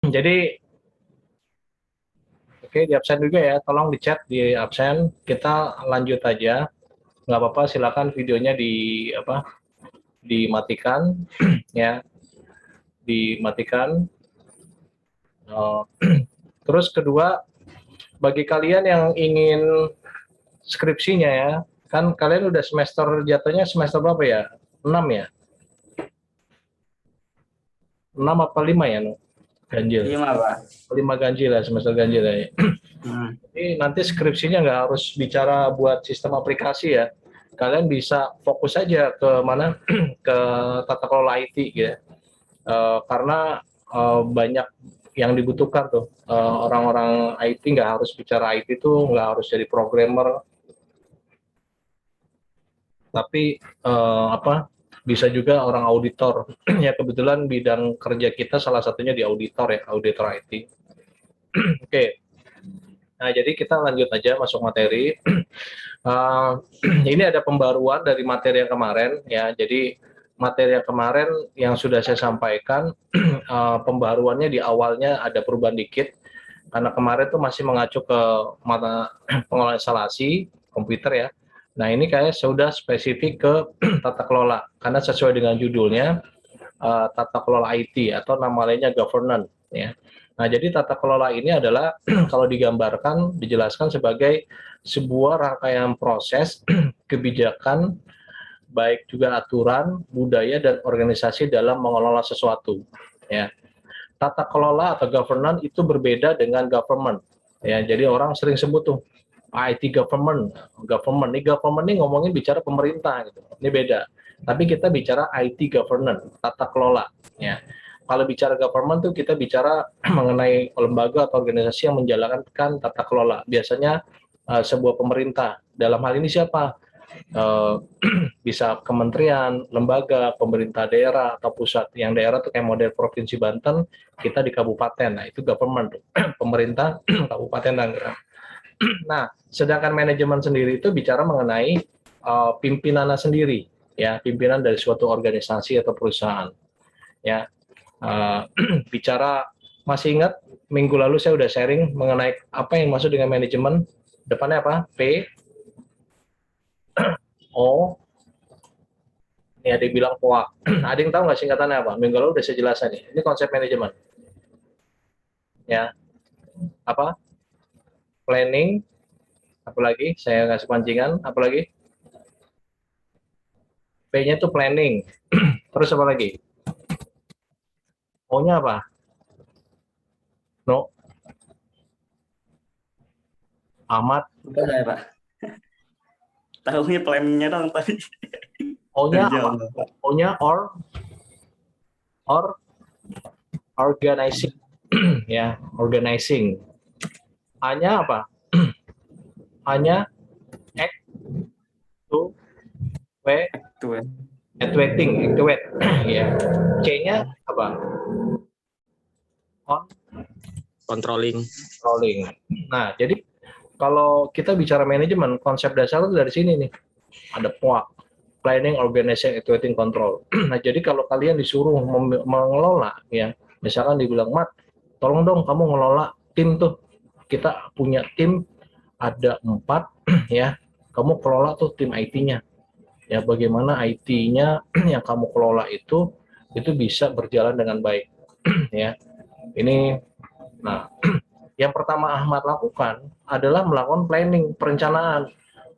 Jadi oke, di absen juga ya, tolong di chat di absen. Kita lanjut aja, nggak apa-apa, silakan videonya dimatikan ya, dimatikan. Eh, Terus kedua, bagi kalian yang ingin skripsinya ya, kan kalian udah semester, jatuhnya semester berapa ya? 6 ya? 6 apa 5 ya? Ganjil. 5, Pak. 5 ganjil ya, semester ganjil ya. Jadi nanti skripsinya nggak harus bicara buat sistem aplikasi ya. Kalian bisa fokus saja ke mana, ke tata kelola IT gitu. Karena banyak yang dibutuhkan tuh. Orang-orang IT nggak harus bicara IT tuh, nggak harus jadi programmer, tapi bisa juga orang auditor. Ya kebetulan bidang kerja kita salah satunya di auditor ya, auditor IT. Oke, nah jadi kita lanjut aja masuk materi. Ini ada pembaruan dari materi yang kemarin ya. Jadi materi yang kemarin yang sudah saya sampaikan, pembaruannya di awalnya ada perubahan dikit karena kemarin tuh masih mengacu ke mata pengelolaan instalasi komputer ya. Nah ini kayak sudah spesifik ke tata kelola karena sesuai dengan judulnya, tata kelola IT atau nama lainnya governance ya. Nah, jadi tata kelola ini adalah kalau digambarkan, dijelaskan sebagai sebuah rangkaian proses kebijakan, baik juga aturan, budaya, dan organisasi dalam mengelola sesuatu. Ya, tata kelola atau governance itu berbeda dengan government. Ya, jadi orang sering sebut tuh IT government, government ini ngomongin bicara pemerintah gitu. Ini beda. Tapi kita bicara IT governance, tata kelola. Ya. Kalau bicara government tuh kita bicara mengenai lembaga atau organisasi yang menjalankan tata kelola. Biasanya sebuah pemerintah. Dalam hal ini siapa? Uh, Bisa kementerian, lembaga, pemerintah daerah atau pusat. Yang daerah tuh kayak model Provinsi Banten, kita di kabupaten. Nah, itu government, pemerintah Kabupaten Tangerang. Nah, sedangkan manajemen sendiri itu bicara mengenai pimpinannya sendiri, ya, pimpinan dari suatu organisasi atau perusahaan. Ya, bicara, masih ingat minggu lalu saya udah sharing mengenai apa yang masuk dengan manajemen, depannya apa? P, O, ini ada yang bilang POA. Ada yang tahu nggak singkatannya apa? Minggu lalu udah saya jelasin nih. Ini konsep manajemen. Ya, apa? Planning, apalagi saya ngasih pancingan, apalagi P-nya tuh planning. Terus apa lagi? O-nya apa? No, amat. Bukan saya, Pak. Tahunya plannya dong tadi. O-nya apa? O-nya or organizing. Ya, organizing. A-nya apa? A-nya act, to, w, Itu ya. actuating, actuate. Ya. C-nya apa? On, Controlling. controlling. Nah, jadi kalau kita bicara manajemen, konsep dasar itu dari sini nih. Ada POA, planning, organizing, actuating, control. Nah, jadi kalau kalian disuruh mengelola, ya, misalkan dibilang, Mat, tolong dong kamu ngelola tim tuh. Kita punya tim ada 4, ya. Kamu kelola tuh tim IT-nya. Ya, bagaimana IT-nya yang kamu kelola itu bisa berjalan dengan baik. Ya, ini, nah, yang pertama Ahmad lakukan adalah melakukan planning, perencanaan.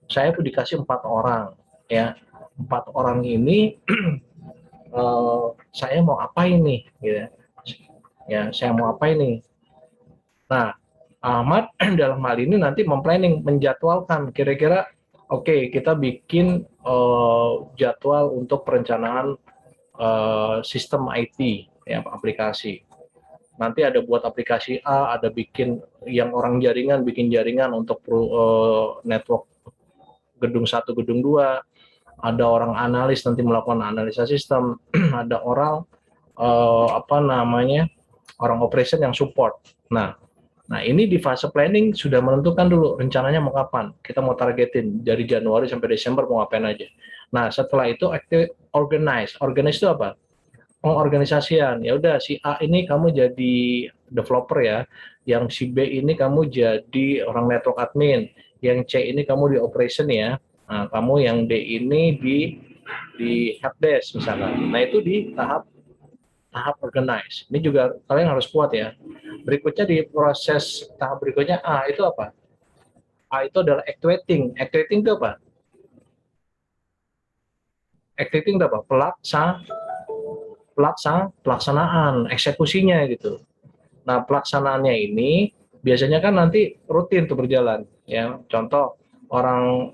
Saya tuh dikasih 4 orang, ya. 4 orang ini saya mau apa ini, gitu ya, saya mau apa ini. Nah, Ahmad dalam hal ini nanti memplanning, menjadwalkan kira-kira oke, kita bikin jadwal untuk perencanaan sistem IT ya, aplikasi. Nanti ada buat aplikasi A, ada bikin yang orang jaringan, bikin jaringan untuk network gedung 1, gedung 2, ada orang analis nanti melakukan analisa sistem, ada orang orang operation yang support. Nah, ini di fase planning sudah menentukan dulu rencananya mau kapan. Kita mau targetin dari Januari sampai Desember mau ngapain aja. Nah, setelah itu organize. Organize itu apa? Pengorganisasian. Ya udah, si A ini kamu jadi developer ya. Yang si B ini kamu jadi orang network admin, yang C ini kamu di operation ya. Nah, kamu yang D ini di helpdesk misalkan. Nah, itu di tahap organize. Ini juga kalian harus kuat ya. Berikutnya di proses tahap berikutnya A itu apa? A itu adalah activating. Activating itu apa? Activating itu apa? Pelaksanaan, eksekusinya gitu. Nah, pelaksanaannya ini biasanya kan nanti rutin tuh berjalan ya. Contoh orang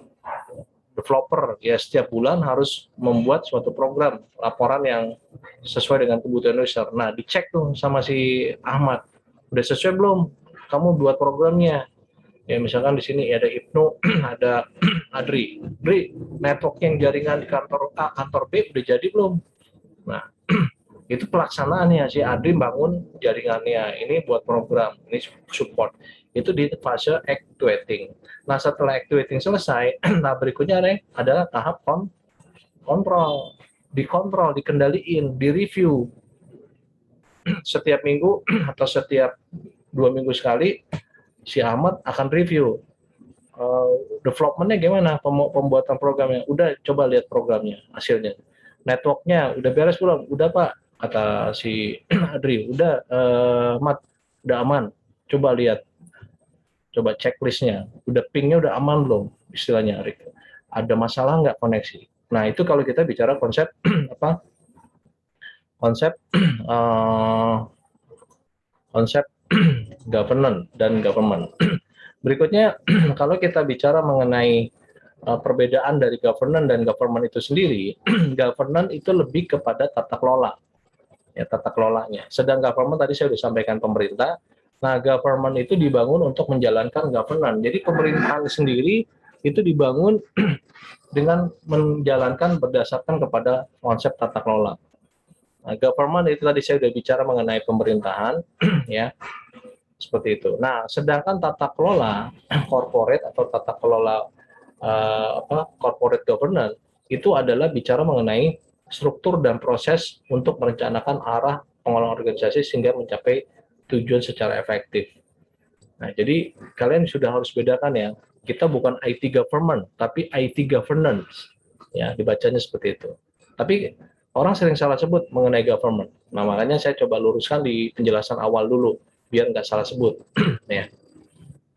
developer ya setiap bulan harus membuat suatu program laporan yang sesuai dengan kebutuhan user. Nah, dicek tuh sama si Ahmad, udah sesuai belum? Kamu buat programnya. Ya misalkan di sini ada Ibnu, ada Adri. Adri, network yang jaringan di kantor A, kantor B udah jadi belum? Nah, itu pelaksanaannya si Adri bangun jaringannya. Ini buat program, ini support. Itu di fase activating. Nah, setelah activating selesai, nah berikutnya adalah tahap kontrol. Dikontrol, dikendaliin, direview. Setiap minggu atau setiap 2 minggu sekali, si Ahmad akan review. Developmentnya gimana, pembuatan programnya. Udah, coba lihat programnya, hasilnya. Networknya, udah beres belum? Udah Pak, kata si Adri. Udah, Mat, udah aman. Coba lihat. Coba checklistnya, udah pingnya udah aman belum, istilahnya Rick. Ada masalah nggak koneksi? Nah itu kalau kita bicara konsep apa? Konsep konsep governance dan government. Berikutnya kalau kita bicara mengenai perbedaan dari governance dan government itu sendiri, governance itu lebih kepada tata kelola, ya tata kelolanya. Sedang government tadi saya sudah sampaikan pemerintah. Nah, government itu dibangun untuk menjalankan governance. Jadi pemerintahan sendiri itu dibangun dengan menjalankan berdasarkan kepada konsep tata kelola. Nah, government itu tadi saya sudah bicara mengenai pemerintahan, ya seperti itu. Nah, sedangkan tata kelola corporate atau tata kelola corporate governance itu adalah bicara mengenai struktur dan proses untuk merencanakan arah pengelolaan organisasi sehingga mencapai tujuan secara efektif. Nah, jadi kalian sudah harus bedakan ya, kita bukan IT government, tapi IT governance. Ya, dibacanya seperti itu. Tapi orang sering salah sebut mengenai government. Nah, makanya saya coba luruskan di penjelasan awal dulu, biar nggak salah sebut. Ya.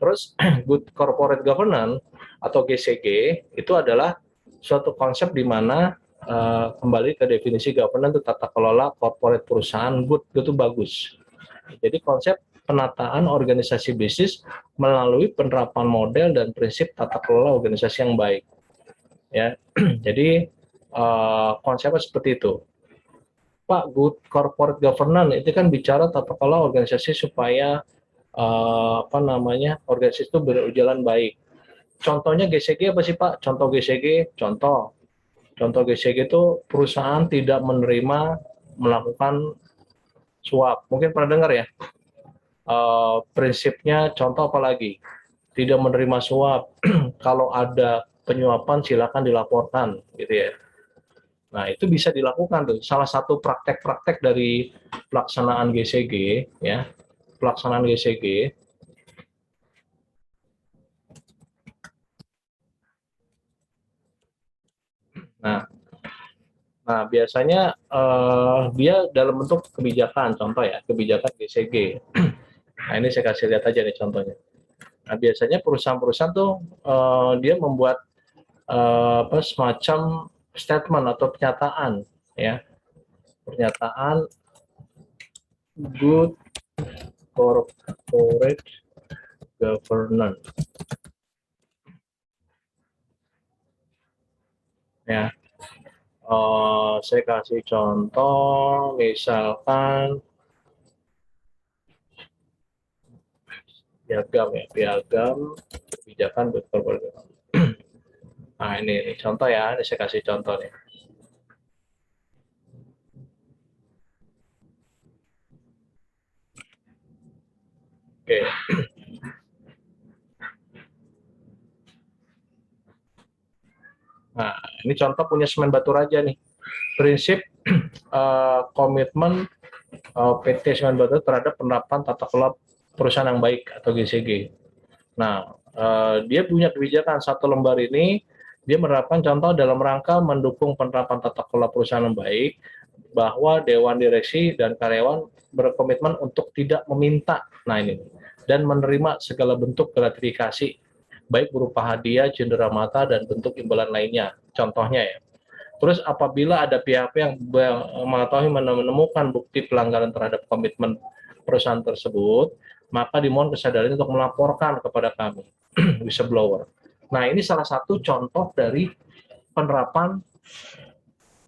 Terus, good corporate governance atau GCG itu adalah suatu konsep di mana kembali ke definisi governance itu tata kelola corporate perusahaan, good itu bagus. Jadi konsep penataan organisasi bisnis melalui penerapan model dan prinsip tata kelola organisasi yang baik. Ya, jadi konsepnya seperti itu. Pak, good corporate governance itu kan bicara tata kelola organisasi supaya organisasi itu berjalan baik. Contohnya GCG apa sih Pak? Contoh GCG, contoh GCG itu perusahaan tidak menerima melakukan suap. Mungkin pernah dengar ya? Prinsipnya contoh apa lagi? Tidak menerima suap. Kalau ada penyuapan silakan dilaporkan, gitu ya. Nah, itu bisa dilakukan tuh. Salah satu praktek-praktek dari pelaksanaan GCG, ya, pelaksanaan GCG. Nah, biasanya dia dalam bentuk kebijakan, contoh ya, kebijakan GCG. Nah, ini saya kasih lihat aja nih contohnya. Nah, biasanya perusahaan-perusahaan tuh dia membuat semacam statement atau pernyataan, ya, pernyataan good corporate governance, ya. Saya kasih contoh, misalkan piagam kebijakan good corporate governance. Nah, ini contoh ya, ini saya kasih contoh nih. Oke. Nah, ini contoh punya Semen Batu Raja nih. Prinsip komitmen PT Semen Batu terhadap penerapan tata kelola perusahaan yang baik atau GCG. Nah, dia punya kebijakan satu lembar ini, dia menerapkan contoh dalam rangka mendukung penerapan tata kelola perusahaan yang baik, bahwa Dewan Direksi dan karyawan berkomitmen untuk tidak meminta, nah ini, dan menerima segala bentuk gratifikasi, baik berupa hadiah, cendera mata, dan bentuk imbalan lainnya. Contohnya ya. Terus apabila ada pihak yang mengetahui menemukan bukti pelanggaran terhadap komitmen perusahaan tersebut, maka dimohon kesadaran untuk melaporkan kepada kami, whistleblower. Nah, ini salah satu contoh dari penerapan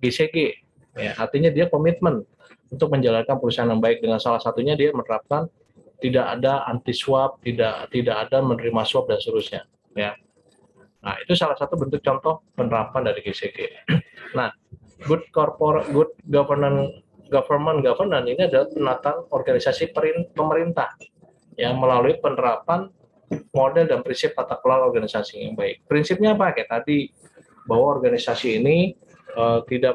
GCG. Ya, artinya dia komitmen untuk menjalankan perusahaan yang baik, dengan salah satunya dia menerapkan tidak ada anti suap, tidak ada menerima suap dan seterusnya. Ya. Nah, itu salah satu bentuk contoh penerapan dari GCG. Nah, good governance ini adalah penataan organisasi pemerintah yang melalui penerapan model dan prinsip tata kelola organisasi yang baik. Prinsipnya apa? Kayak tadi, bahwa organisasi ini tidak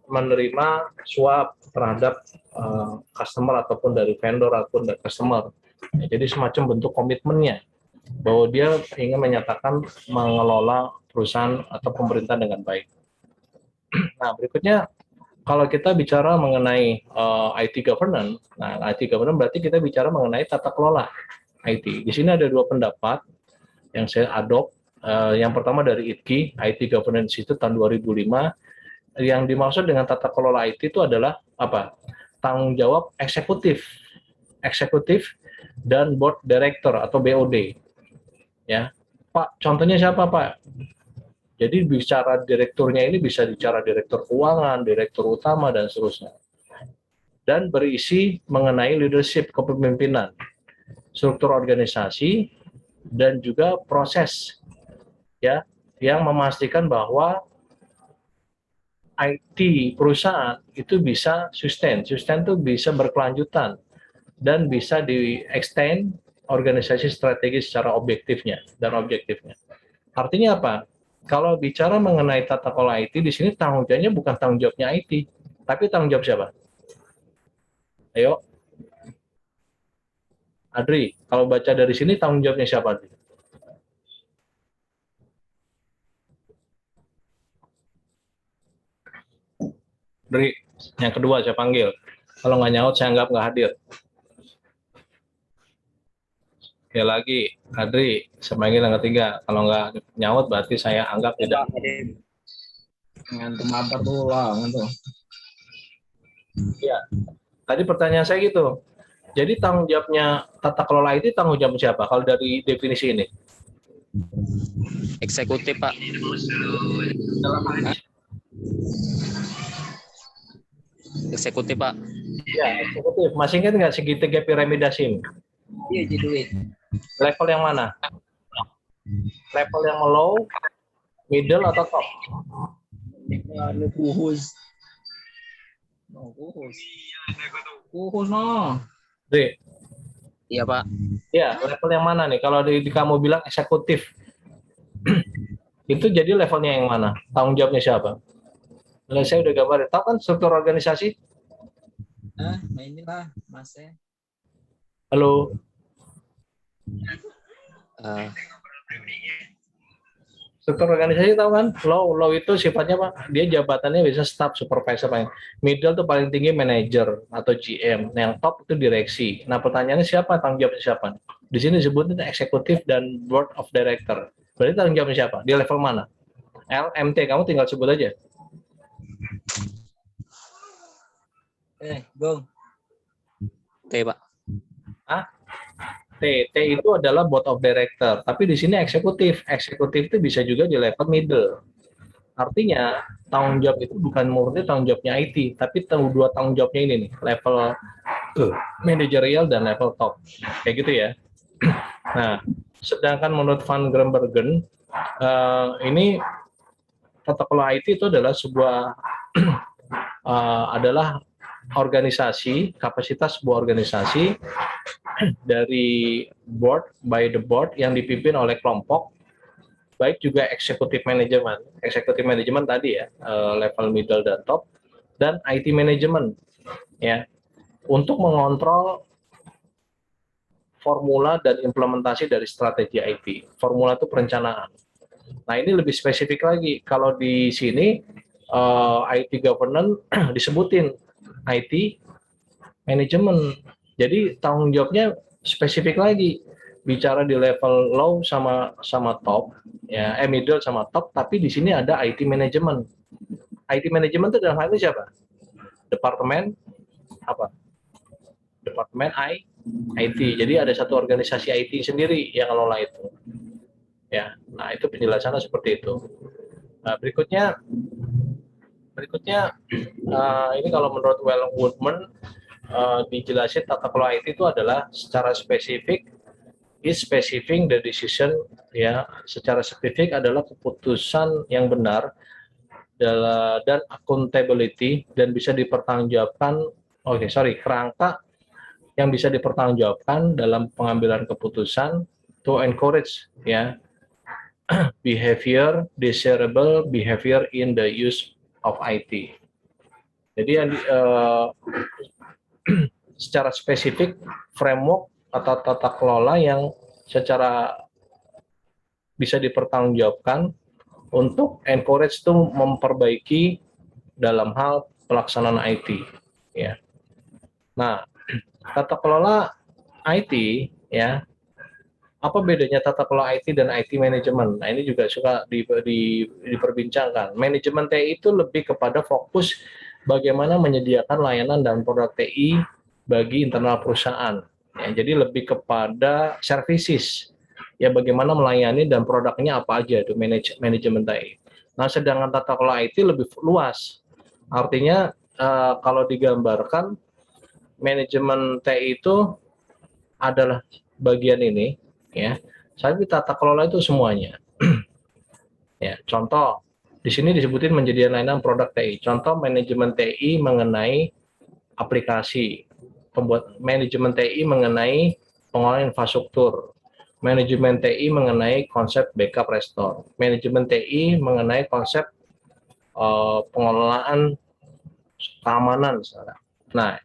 menerima suap terhadap customer ataupun dari vendor ataupun dari customer. Ya, jadi semacam bentuk komitmennya bahwa dia ingin menyatakan mengelola perusahaan atau pemerintah dengan baik. Nah, berikutnya kalau kita bicara mengenai IT governance, nah IT governance berarti kita bicara mengenai tata kelola IT. Di sini ada dua pendapat yang saya adopt. Yang pertama dari ITGI, IT Governance itu tahun 2005. Yang dimaksud dengan tata kelola IT itu adalah apa? Tanggung jawab eksekutif dan board director atau BOD. Ya, Pak, contohnya siapa Pak? Jadi bicara direkturnya ini bisa bicara direktur keuangan, direktur utama, dan seterusnya. Dan berisi mengenai leadership kepemimpinan, struktur organisasi, dan juga proses ya yang memastikan bahwa IT perusahaan itu bisa sustain itu bisa berkelanjutan dan bisa di-extend organisasi strategis secara objektifnya. Artinya apa? Kalau bicara mengenai tata kelola IT, di sini tanggung jawabnya bukan tanggung jawabnya IT, tapi tanggung jawab siapa? Ayo, Adri, kalau baca dari sini tanggung jawabnya siapa? Adri, yang kedua saya panggil. Kalau nggak nyaut, saya anggap nggak hadir. Ya lagi, Adri, saya panggil yang ketiga. Kalau nggak nyaut, berarti saya anggap tidak. Ngantuk mabar tuh lah, ngantuk. Ya, tadi pertanyaan saya gitu. Jadi tanggung jawabnya tata kelola itu tanggung jawab siapa? Kalau dari definisi ini? Eksekutif, Pak. Eksekutif, Pak. Ya, eksekutif. Masih ingat nggak segitiga piramida SIM? Iya, duit. Level yang mana? Level yang low, middle, atau top? Kuhus no. Dri. Iya, Pak. Ya, level yang mana nih? Kalau di kamu bilang eksekutif, itu jadi levelnya yang mana? Tanggung jawabnya siapa? Nah, saya udah gambarin. Tahu kan struktur organisasi? Inilah, Mas. Halo? Struktur organisasi tahu kan? Low itu sifatnya Pak, dia jabatannya bisa staff, supervisor, middle tuh paling tinggi manager atau GM, yang top itu direksi. Nah pertanyaannya siapa tanggung jawabnya siapa? Di sini disebutnya eksekutif dan board of director. Berarti tanggung jawabnya siapa? Di level mana? LMT, kamu tinggal sebut aja. Gong. T, Pak. T itu adalah board of director, tapi di sini eksekutif itu bisa juga di level middle. Artinya tanggung jawab itu bukan murni tanggung jawabnya IT, tapi dua tanggung jawabnya ini nih, level manajerial dan level top, kayak gitu ya. Nah, sedangkan menurut Van Grimbergen, ini tata kelola IT itu adalah sebuah adalah organisasi, kapasitas sebuah organisasi dari by the board yang dipimpin oleh kelompok, baik juga eksekutif manajemen tadi ya, level middle dan top, dan IT manajemen ya. untuk mengontrol formula dan implementasi dari strategi IT. Formula itu perencanaan. Nah, ini lebih spesifik lagi. Kalau di sini IT governance disebutin IT management. Jadi tanggung jawabnya spesifik lagi. Bicara di level low sama top, ya, middle sama top, tapi di sini ada IT management. IT management itu dalam hal ini siapa? Departemen apa? Departemen IT. Jadi ada satu organisasi IT sendiri yang ngelola itu. Ya, nah itu penjelasannya seperti itu. Nah, berikutnya ini kalau menurut Well Woodman dijelasin tata kelola IT itu adalah secara spesifik is specifying the decision, ya, secara spesifik adalah keputusan yang benar dan accountability dan bisa dipertanggungjawabkan. Kerangka yang bisa dipertanggungjawabkan dalam pengambilan keputusan to encourage, ya, behavior, desirable behavior in the use of IT. Jadi secara spesifik framework atau tata kelola yang secara bisa dipertanggungjawabkan untuk encourage itu memperbaiki dalam hal pelaksanaan IT, ya. Nah, tata kelola IT, ya, apa bedanya tata kelola IT dan IT manajemen? Nah, ini juga suka diperbincangkan. Manajemen TI itu lebih kepada fokus bagaimana menyediakan layanan dan produk TI bagi internal perusahaan. Ya, jadi lebih kepada services, ya, bagaimana melayani dan produknya apa aja itu manajemen TI. Nah, sedangkan tata kelola IT lebih luas. Artinya kalau digambarkan manajemen TI itu adalah bagian ini, ya. Tapi tata kelola itu semuanya. Ya, contoh di sini disebutin menjadi layanan produk TI. Contoh manajemen TI mengenai aplikasi, manajemen TI mengenai pengelolaan infrastruktur, manajemen TI mengenai konsep backup restore, manajemen TI mengenai konsep pengelolaan keamanan misalnya. Nah,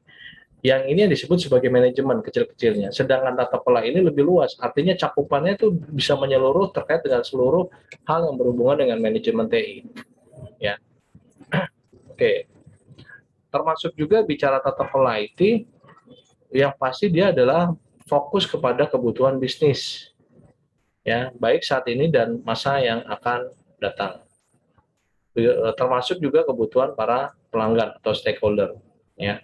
yang ini yang disebut sebagai manajemen kecil-kecilnya. Sedangkan tata kelola ini lebih luas, artinya cakupannya itu bisa menyeluruh terkait dengan seluruh hal yang berhubungan dengan manajemen TI. Ya, oke. Termasuk juga bicara tata kelola IT, yang pasti dia adalah fokus kepada kebutuhan bisnis, ya, baik saat ini dan masa yang akan datang. Termasuk juga kebutuhan para pelanggan atau stakeholder, ya.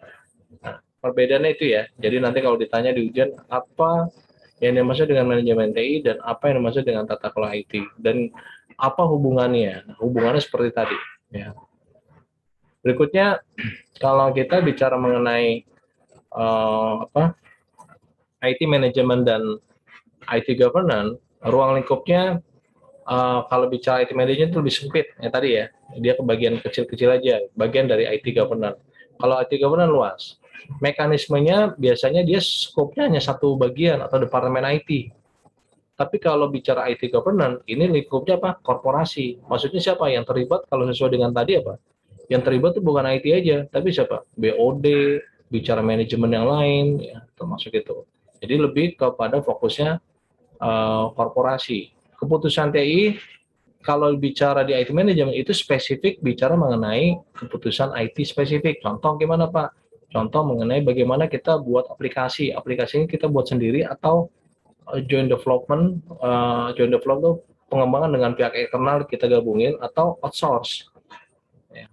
Nah, perbedaannya itu, ya. Jadi nanti kalau ditanya di ujian apa yang dimaksud dengan manajemen TI dan apa yang dimaksud dengan tata kelola IT dan apa hubungannya? Hubungannya seperti tadi, ya. Berikutnya kalau kita bicara mengenai IT manajemen dan IT governance, ruang lingkupnya kalau bicara IT management itu lebih sempit, ya tadi, ya. Dia ke bagian kecil-kecil aja, bagian dari IT governance. Kalau IT governance luas. Mekanismenya biasanya dia skopnya hanya satu bagian atau departemen IT. Tapi kalau bicara IT governance, ini lingkupnya apa? Korporasi. Maksudnya siapa yang terlibat? Kalau sesuai dengan tadi apa? Yang terlibat itu bukan IT aja, tapi siapa? BOD, bicara manajemen yang lain, ya, termasuk itu. Jadi lebih kepada fokusnya korporasi. Keputusan TI kalau bicara di IT manajemen itu spesifik bicara mengenai keputusan IT spesifik. Contoh gimana, Pak? Contoh mengenai bagaimana kita buat aplikasi. Aplikasi ini kita buat sendiri atau joint development. Joint development itu pengembangan dengan pihak eksternal kita gabungin atau outsource. Ya.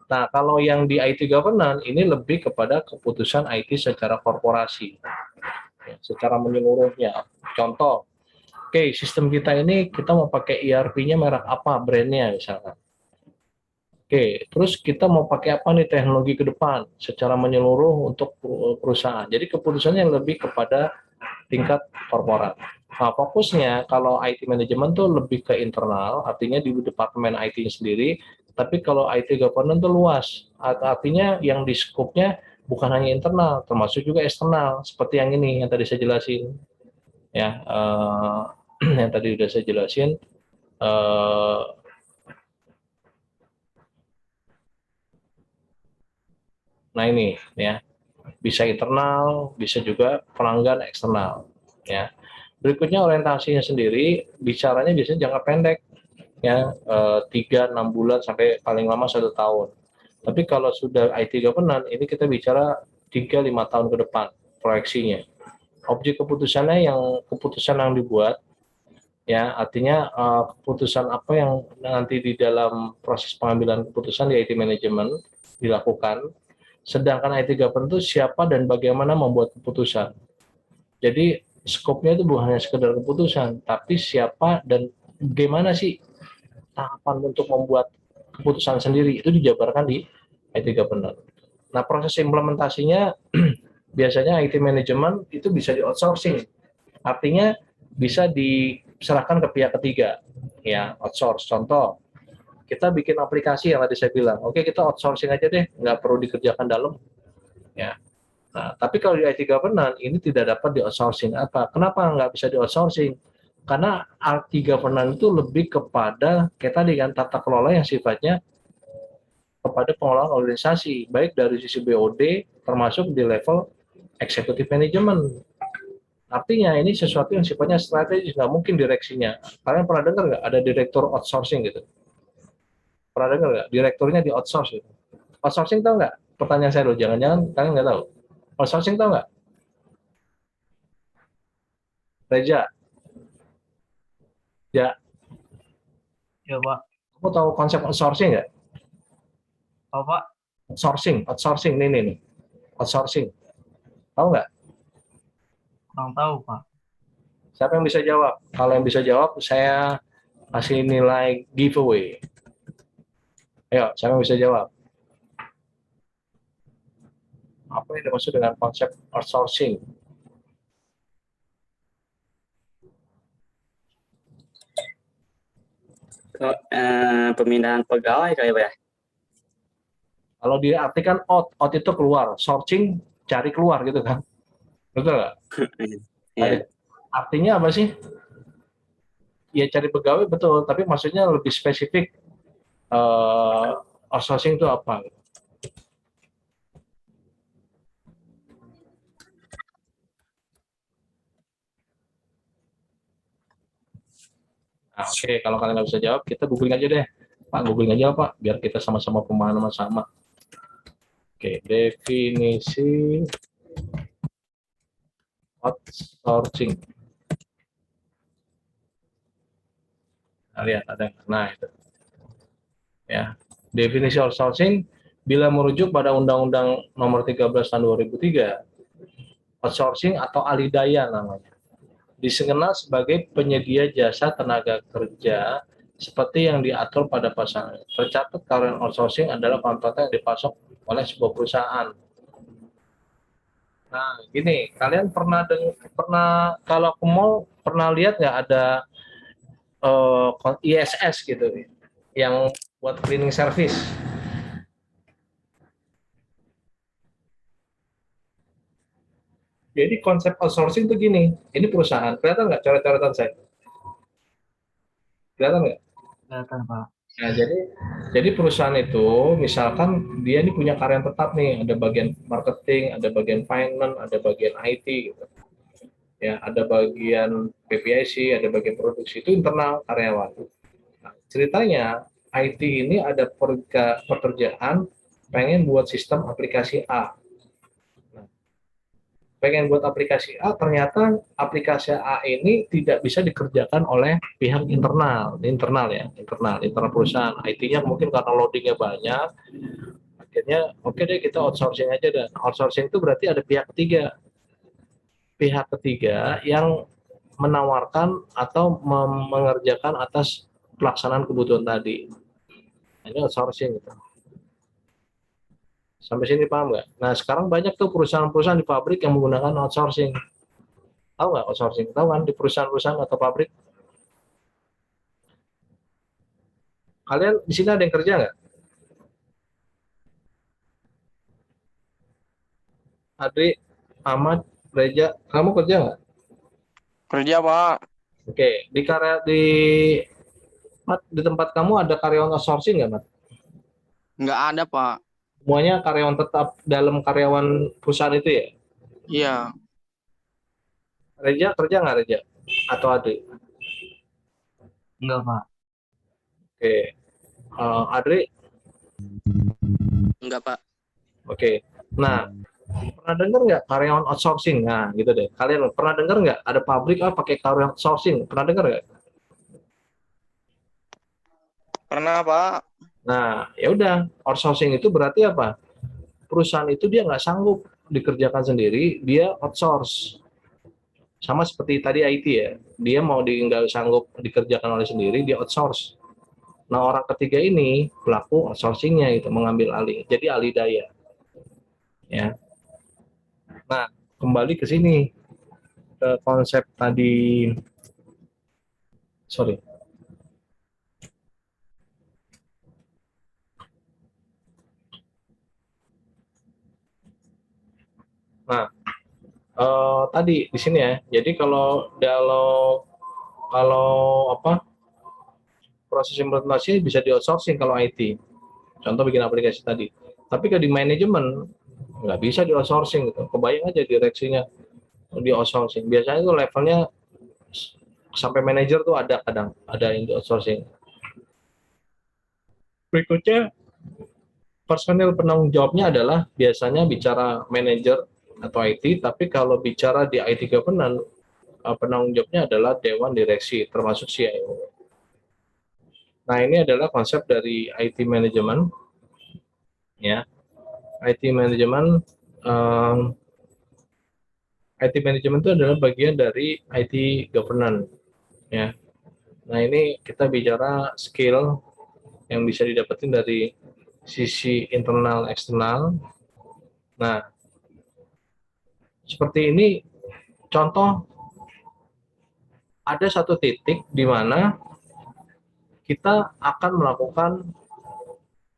Nah, kalau yang di IT governance ini lebih kepada keputusan IT secara korporasi, ya, secara menyeluruhnya. Contoh, oke, sistem kita ini kita mau pakai ERP-nya merek apa, brandnya misalkan. Oke, terus kita mau pakai apa nih teknologi ke depan secara menyeluruh untuk perusahaan. Jadi keputusannya lebih kepada tingkat korporat. Nah, fokusnya kalau IT manajemen tuh lebih ke internal, artinya di departemen IT sendiri. Tapi kalau IT governance tuh luas, artinya yang di scope-nya bukan hanya internal, termasuk juga eksternal. Seperti yang ini yang tadi saya jelasin, ya. Yang tadi sudah saya jelasin. Nah ini, ya, bisa internal, bisa juga pelanggan eksternal. Ya. Berikutnya orientasinya sendiri, bicaranya biasanya jangka pendek, ya 3-6 bulan sampai paling lama 1 tahun. Tapi kalau sudah IT governance, ini kita bicara 3-5 tahun ke depan proyeksinya. Objek keputusan yang dibuat, ya artinya keputusan apa yang nanti di dalam proses pengambilan keputusan di IT management dilakukan. Sedangkan IT governance itu siapa dan bagaimana membuat keputusan. Jadi skopnya itu bukan hanya sekedar keputusan, tapi siapa dan bagaimana sih tahapan untuk membuat keputusan sendiri, itu dijabarkan di IT governance. Nah, proses implementasinya biasanya IT management itu bisa di outsourcing. Artinya bisa diserahkan ke pihak ketiga. Ya, outsource. Contoh, kita bikin aplikasi yang tadi saya bilang. Oke, kita outsourcing aja deh, nggak perlu dikerjakan dalam. Ya. Nah, tapi kalau di IT governance ini tidak dapat di outsourcing. Apa? Kenapa nggak bisa di outsourcing? Karena IT governance itu lebih kepada kayak tadi kan tata kelola yang sifatnya kepada pengelolaan organisasi, baik dari sisi BOD termasuk di level executive management. Artinya ini sesuatu yang sifatnya strategis, nggak mungkin direksinya. Kalian pernah dengar nggak ada direktur outsourcing gitu? Pernah dengar nggak? Direkturnya di outsource gitu. Outsourcing tahu nggak? Pertanyaan saya loh, jangan-jangan kalian nggak tahu. Outsourcing tahu nggak? Reja, ya, Ya Pak, kamu tahu konsep outsourcing nggak? apa Pak? Outsourcing, nih, outsourcing. Tahu nggak? Kurang tahu Pak. Siapa yang bisa jawab? Kalau yang bisa jawab, saya kasih nilai giveaway. Ayo, siapa yang bisa jawab? Apa yang dimaksud dengan konsep outsourcing? Pemindahan pegawai kali Pak ya. Kalau diartikan out itu keluar, sourcing cari keluar gitu kan? Betul nggak? Iya. Artinya apa sih? Ya cari pegawai betul, tapi maksudnya lebih spesifik outsourcing itu apa? Nah, oke, kalau kalian nggak bisa jawab, kita googling aja deh. Pak, googling aja Pak, biar kita sama-sama pemahaman sama. Oke, definisi outsourcing. Nah, lihat ada. Nah, itu. Ya. Definisi outsourcing bila merujuk pada Undang-Undang Nomor 13 Tahun 2003, outsourcing atau alih daya namanya. Dikenal sebagai penyedia jasa tenaga kerja seperti yang diatur pada pasal. Tercatat karyawan outsourcing adalah kontrak yang dipasok oleh sebuah perusahaan. Nah, gini, kalian pernah kalau ke mall pernah lihat nggak ada ISS gitu yang buat cleaning service? Jadi konsep outsourcing itu gini, ini perusahaan, kelihatan nggak coret-coretan saya? Kelihatan nggak? Kelihatan Pak. Nah, jadi perusahaan itu, misalkan dia ini punya karyawan tetap nih, ada bagian marketing, ada bagian finance, ada bagian IT, gitu. Ya, ada bagian PPIC, ada bagian produksi, itu internal karyawan. Nah, ceritanya IT ini ada pekerjaan pengen buat sistem aplikasi A. Pengen buat aplikasi A, ternyata aplikasi A ini tidak bisa dikerjakan oleh pihak internal perusahaan. IT-nya mungkin karena loadingnya banyak, akhirnya oke deh kita outsourcing aja. Dan outsourcing itu berarti ada pihak ketiga yang menawarkan atau mengerjakan atas pelaksanaan kebutuhan tadi. Ini outsourcing gitu. Sampai sini paham nggak? Nah, sekarang banyak tuh perusahaan-perusahaan di pabrik yang menggunakan outsourcing. Tahu nggak outsourcing? Tahu kan di perusahaan-perusahaan atau pabrik? Kalian di sini ada yang kerja nggak? Adri, Ahmad, Reja, kamu kerja nggak? Kerja, Pak. Oke, di tempat kamu ada karyawan outsourcing nggak, Mat? Nggak ada, Pak. Semuanya karyawan tetap dalam karyawan perusahaan itu ya? Iya. Reja kerja nggak Reja? Atau Adri? Enggak, Pak. Oke. Adri? Enggak, Pak. Oke. Nah, pernah dengar nggak karyawan outsourcing? Nah, gitu deh. Kalian pernah dengar nggak ada pabrik pakai karyawan outsourcing? Pernah dengar nggak? Pernah, Pak. Nah, ya udah. Outsourcing itu berarti apa? Perusahaan itu dia nggak sanggup dikerjakan sendiri, dia outsource. Sama seperti tadi IT ya, dia mau nggak sanggup dikerjakan oleh sendiri, dia outsource. Nah, orang ketiga ini pelaku outsourcingnya itu mengambil alih, jadi alih daya. Ya, nah kembali ke sini ke konsep tadi, sorry. Nah, tadi di sini ya, jadi kalau kalau apa proses implementasi bisa di outsourcing kalau IT. Contoh bikin aplikasi tadi. Tapi kalau di manajemen nggak bisa di outsourcing gitu. Kebayang aja direksinya di outsourcing. Biasanya itu levelnya sampai manajer tuh ada kadang ada yang di outsourcing. Berikutnya personil penanggung jawabnya adalah biasanya bicara manajer atau IT, tapi kalau bicara di IT governance penanggung jawabnya adalah dewan direksi termasuk CIO. Nah, ini adalah konsep dari IT manajemen ya. IT manajemen IT manajemen itu adalah bagian dari IT governance ya. Nah, ini kita bicara skill yang bisa didapetin dari sisi internal eksternal. Nah, seperti ini contoh ada satu titik di mana kita akan melakukan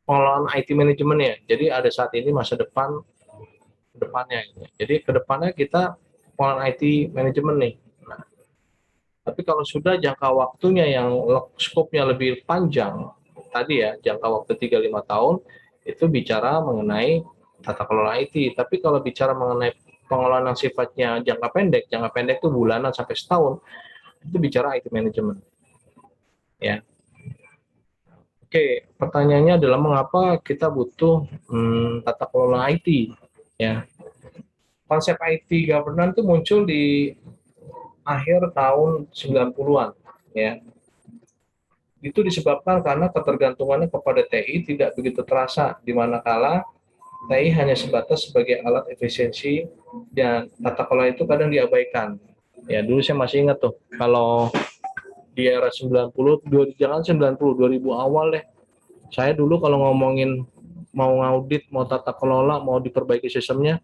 pengelolaan IT manajemen ya. Jadi ada saat ini masa depannya. Jadi kedepannya kita pengelolaan IT manajemen nih. Nah, tapi kalau sudah jangka waktunya yang skopnya lebih panjang, tadi ya jangka waktu 3-5 tahun, itu bicara mengenai tata kelola IT. Tapi kalau bicara mengenai pengelolaan yang sifatnya jangka pendek itu bulanan sampai setahun, itu bicara IT manajemen. Ya. Oke, pertanyaannya adalah mengapa kita butuh tata kelola IT? Ya, konsep IT governance itu muncul di akhir tahun 90-an. Ya, itu disebabkan karena ketergantungannya kepada TI tidak begitu terasa, di mana kala TI hanya sebatas sebagai alat efisiensi dan tata kelola itu kadang diabaikan. Ya, dulu saya masih ingat tuh, kalau di era 90, jangan 90, 2000 awal deh. Saya dulu kalau ngomongin mau ngaudit, mau tata kelola, mau diperbaiki sistemnya,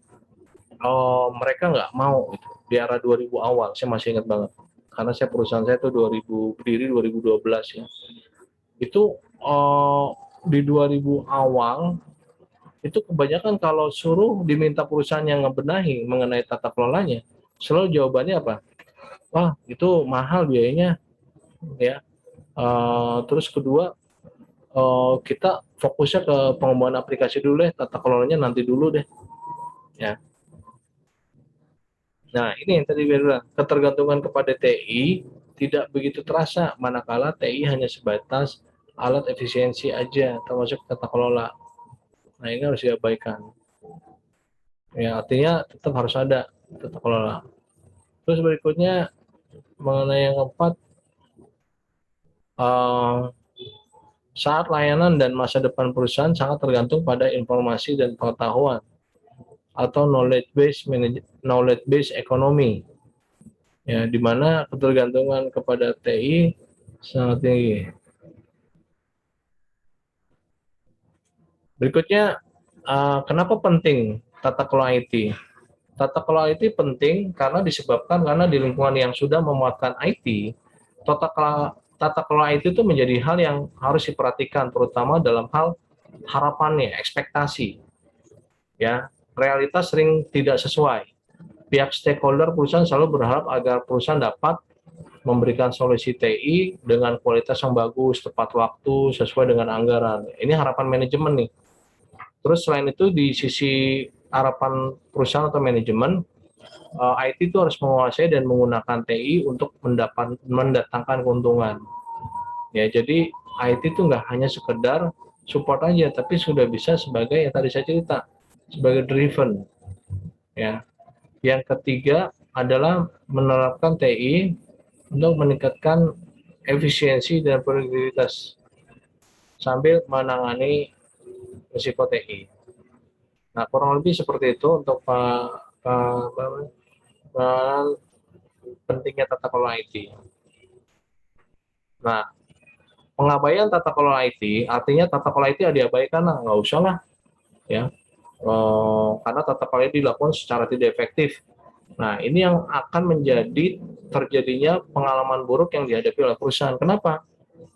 mereka nggak mau gitu. Di era 2000 awal, saya masih ingat banget. Karena perusahaan saya itu 2000 berdiri 2012 ya. Itu di 2000 awal itu kebanyakan kalau suruh diminta perusahaan yang ngebenahi mengenai tata kelolanya, selalu jawabannya apa? Wah, itu mahal biayanya ya. Terus kedua, kita fokusnya ke pengembangan aplikasi dulu deh, tata kelolanya nanti dulu deh ya. Nah, ini yang tadi saya bilang, ketergantungan kepada TI tidak begitu terasa, manakala TI hanya sebatas alat efisiensi aja, termasuk tata kelola. Nah, ini harus diabaikan. Ya, artinya tetap harus ada tata kelola. Terus berikutnya, mengenai yang keempat, saat layanan dan masa depan perusahaan sangat tergantung pada informasi dan pengetahuan atau knowledge based economy. Ya, di mana ketergantungan kepada TI sangat tinggi. Berikutnya, kenapa penting tata kelola IT? Tata kelola IT penting karena disebabkan karena di lingkungan yang sudah memuatkan IT, tata kelola IT itu menjadi hal yang harus diperhatikan, terutama dalam hal harapannya, ekspektasi. Ya, realitas sering tidak sesuai. Pihak stakeholder perusahaan selalu berharap agar perusahaan dapat memberikan solusi TI dengan kualitas yang bagus, tepat waktu, sesuai dengan anggaran. Ini harapan manajemen nih. Terus selain itu di sisi harapan perusahaan atau manajemen, IT itu harus menguasai dan menggunakan TI untuk mendatangkan keuntungan. Ya, jadi IT itu nggak hanya sekedar support aja, tapi sudah bisa sebagai yang tadi saya cerita, sebagai driven. Ya. Yang ketiga adalah menerapkan TI untuk meningkatkan efisiensi dan produktivitas sambil menangani risiko TI. Nah, kurang lebih seperti itu untuk pentingnya tata kelola IT. Nah, pengabaian tata kelola IT artinya tata kelola IT diabaikan lah, nggak usah lah, ya, karena tata kelola IT dilakukan secara tidak efektif. Nah, ini yang akan menjadi terjadinya pengalaman buruk yang dihadapi oleh perusahaan. Kenapa?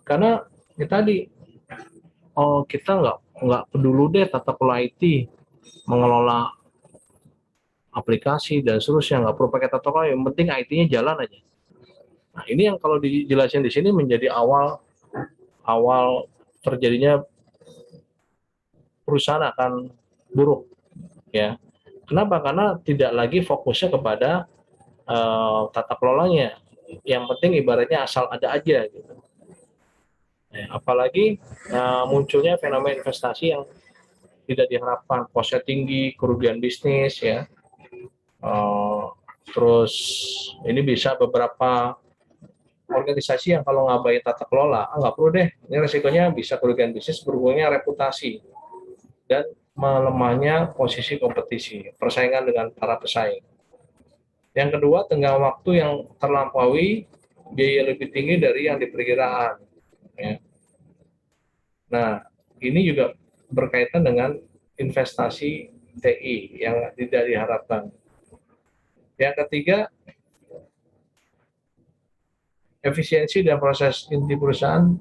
Karena ya tadi, kita nggak peduli deh tata kelola IT, mengelola aplikasi dan seterusnya, nggak perlu pakai tata kelola, yang penting IT-nya jalan aja. Nah, ini yang kalau dijelasin di sini menjadi awal terjadinya perusahaan akan buruk, ya. Kenapa? Karena tidak lagi fokusnya kepada tata kelolanya. Yang penting ibaratnya asal ada aja gitu. Apalagi munculnya fenomena investasi yang tidak diharapkan, cost-nya tinggi, kerugian bisnis, ya. Terus ini bisa beberapa organisasi yang kalau ngabain tata kelola, nggak perlu deh, ini resikonya bisa kerugian bisnis, berhubungnya reputasi, dan melemahnya posisi kompetisi, persaingan dengan para pesaing. Yang kedua, tenggang waktu yang terlampaui, biaya lebih tinggi dari yang diperkirakan. Ya. Nah, ini juga berkaitan dengan investasi TI yang tidak diharapkan. Yang ketiga, efisiensi dan proses inti perusahaan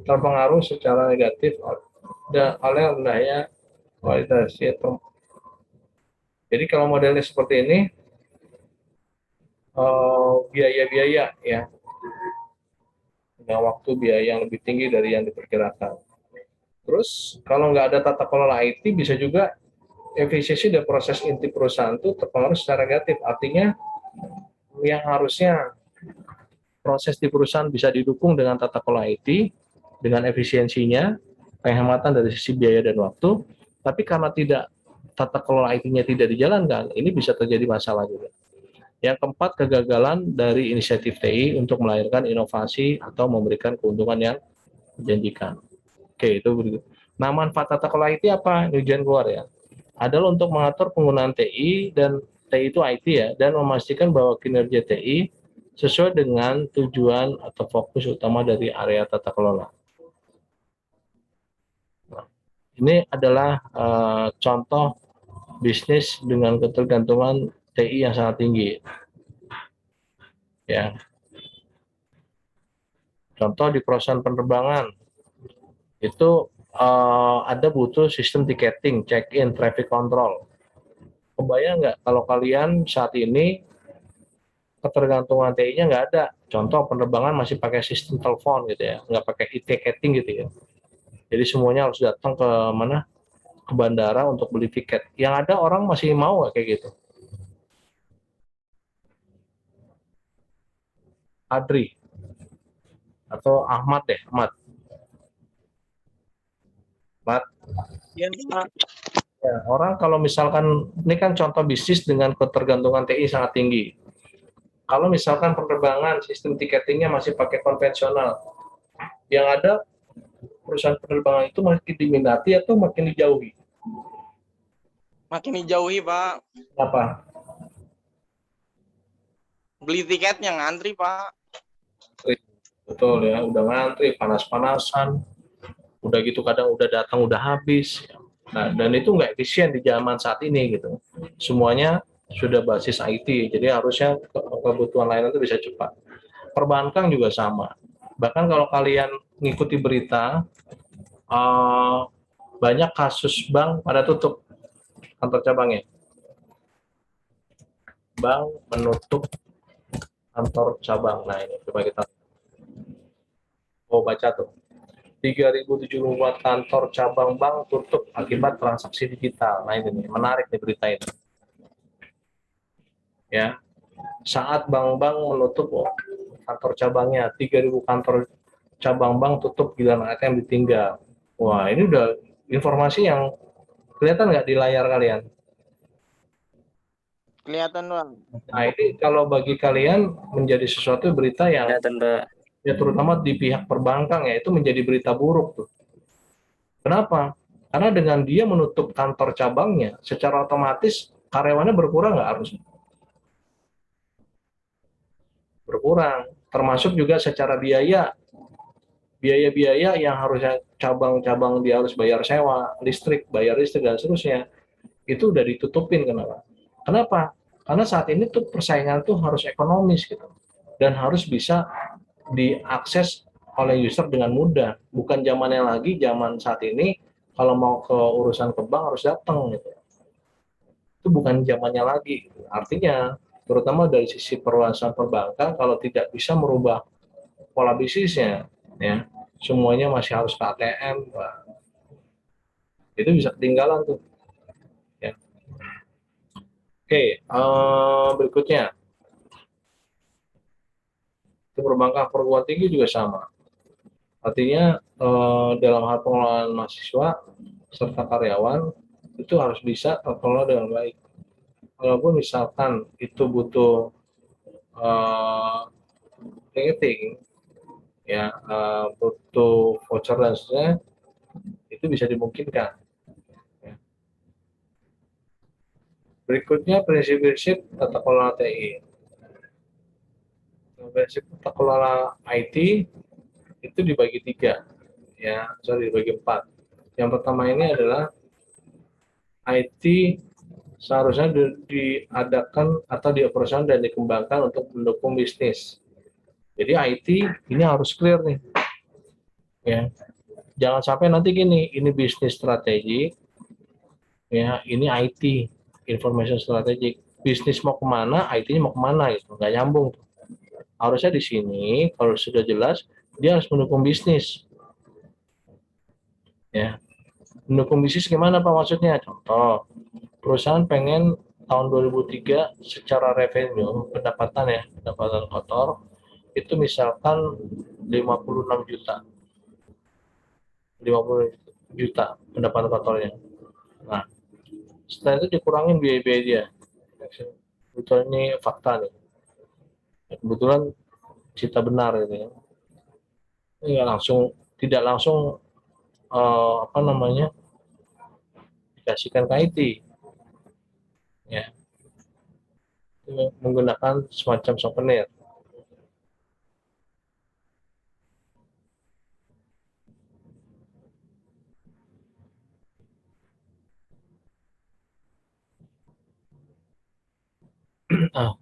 terpengaruh secara negatif oleh rendahnya kualitas. Jadi kalau modelnya seperti ini, biaya-biaya, ya, dengan waktu biaya yang lebih tinggi dari yang diperkirakan. Terus kalau nggak ada tata kelola IT, bisa juga efisiensi dan proses inti perusahaan itu terpengaruh secara negatif. Artinya yang harusnya proses di perusahaan bisa didukung dengan tata kelola IT, dengan efisiensinya, penghematan dari sisi biaya dan waktu, tapi karena tata kelola IT-nya tidak dijalankan, ini bisa terjadi masalah juga. Yang keempat, kegagalan dari inisiatif TI untuk melahirkan inovasi atau memberikan keuntungan yang menjanjikan. Oke, itu berikut. Nah, manfaat tata kelola IT apa? Ujian keluar ya. Adalah untuk mengatur penggunaan TI, dan TI itu IT ya, dan memastikan bahwa kinerja TI sesuai dengan tujuan atau fokus utama dari area tata kelola. Nah, ini adalah contoh bisnis dengan ketergantungan TI yang sangat tinggi. Ya. Contoh di perusahaan penerbangan itu ada butuh sistem tiketing, check-in, traffic control. Kebayang nggak kalau kalian saat ini ketergantungan TI-nya nggak ada. Contoh penerbangan masih pakai sistem telepon gitu ya, nggak pakai e-ticketing gitu ya. Jadi semuanya harus datang ke mana? Ke bandara untuk beli tiket. Yang ada orang masih mau nggak kayak gitu? Adri atau Ahmad deh, Ahmad. Iya, Pak. Ya, orang kalau misalkan ini kan contoh bisnis dengan ketergantungan TI sangat tinggi. Kalau misalkan penerbangan sistem tiketingnya masih pakai konvensional, yang ada perusahaan penerbangan itu makin diminati atau makin dijauhi? Makin dijauhi, Pak. Apa? Beli tiketnya ngantri, Pak. Betul ya, udah ngantri, panas-panasan, udah gitu kadang udah datang udah habis. Nah, dan itu nggak efisien di zaman saat ini gitu. Semuanya sudah basis IT, jadi harusnya kebutuhan layanan itu bisa cepat. Perbankan juga sama. Bahkan kalau kalian ngikuti berita, banyak kasus bank pada tutup kantor cabangnya. Bank menutup kantor cabang. Nah ini coba kita baca tuh. 3.074 kantor cabang bank tutup akibat transaksi digital. Nah ini nih, menarik nih berita ini. Ya, saat bank-bank menutup kantor cabangnya, 3.000 kantor cabang bank tutup, giliran ATM ditinggal. Wah, ini udah informasi yang kelihatan nggak di layar kalian? Kelihatan bang. Nah ini kalau bagi kalian menjadi sesuatu berita yang Kelihatan, Pak. ya terutama di pihak perbankan ya itu menjadi berita buruk tuh. Kenapa? Karena dengan dia menutup kantor cabangnya, secara otomatis karyawannya berkurang nggak harus? Berkurang. Termasuk juga secara biaya, biaya-biaya yang harusnya cabang-cabang dia harus bayar sewa, listrik, bayar listrik dan seterusnya, itu udah ditutupin. Kenapa? Kenapa? Karena saat ini tuh persaingan tuh harus ekonomis gitu dan harus bisa diakses oleh user dengan mudah. Bukan zamannya lagi, zaman saat ini kalau mau ke urusan ke bank harus datang gitu. Itu bukan zamannya lagi. Artinya, terutama dari sisi perluasan perbankan, kalau tidak bisa merubah pola bisnisnya, ya semuanya masih harus ke ATM, wah, itu bisa ketinggalan tuh. Ya. Oke, berikutnya, itu perbankan perguruan tinggi juga sama. Artinya dalam hal pengelolaan mahasiswa serta karyawan itu harus bisa terkelola dengan baik. Walaupun misalkan itu butuh ticketing, ya butuh voucher dan sebagainya, itu bisa dimungkinkan. Ya. Berikutnya prinsip-prinsip tata kelola TI. Prinsip tata kelola IT itu dibagi 3, ya, dibagi 4. Yang pertama ini adalah IT seharusnya diadakan atau dioperasikan dan dikembangkan untuk mendukung bisnis. Jadi IT ini harus clear nih, ya. Jangan sampai nanti gini, ini bisnis strategi, ya, ini IT, information strategic. Bisnis mau kemana, IT-nya mau kemana, gitu, nggak nyambung. Harusnya di sini, kalau sudah jelas, dia harus mendukung bisnis. Ya, mendukung bisnis gimana Pak maksudnya? Contoh, perusahaan pengen tahun 2003 secara revenue, pendapatan ya, pendapatan kotor, itu misalkan 56 juta. 50 juta pendapatan kotornya. Nah, setelah itu dikurangin biaya-biaya dia. Kebetulan ini fakta nih. Kebetulan cita benar gitu ya. Ini langsung, tidak langsung apa namanya, dikasihkan ke IT. Ya, menggunakan semacam souvenir. Nah,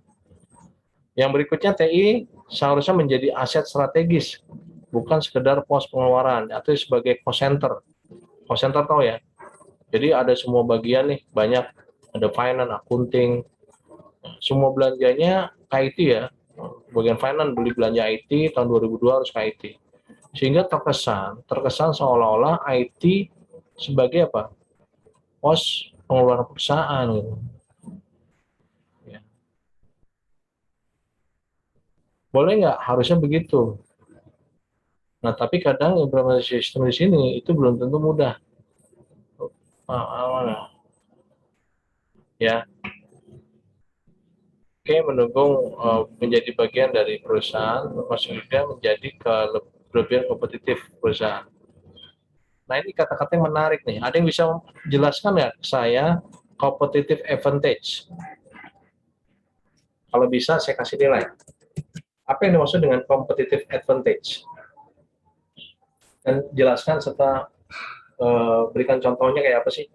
yang berikutnya TI seharusnya menjadi aset strategis, bukan sekedar pos pengeluaran atau sebagai cost center. Cost center tahu ya? Jadi ada semua bagian nih, banyak, ada finance, accounting, semua belanjanya ke IT ya. Bagian finance beli belanja IT tahun 2002 harus ke IT. Sehingga terkesan seolah-olah IT sebagai apa? Pos pengeluaran perusahaan gitu. Ya. Boleh nggak? Harusnya begitu. Nah, tapi kadang implementasi sistem di sini itu belum tentu mudah. Ya, oke, mendukung menjadi bagian dari perusahaan, termasuk juga menjadi kelebihan kompetitif perusahaan. Nah, ini kata-kata yang menarik nih. Ada yang bisa jelaskan nggak ke saya competitive advantage? Kalau bisa, saya kasih nilai. Apa yang dimaksud dengan competitive advantage? Dan jelaskan serta berikan contohnya kayak apa sih?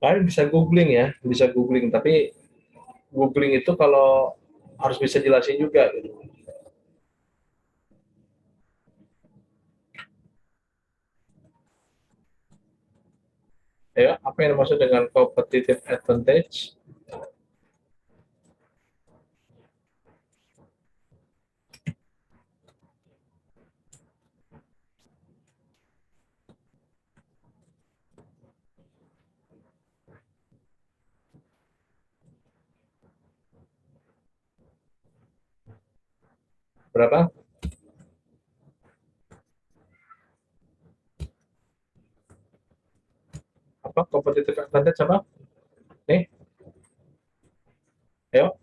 Kalian bisa googling ya, bisa googling. Tapi googling itu kalau harus bisa jelasin juga. Gitu. Ya, apa yang dimaksud dengan competitive advantage? Berapa? Apa competitive advantage apa? Nih, ayo.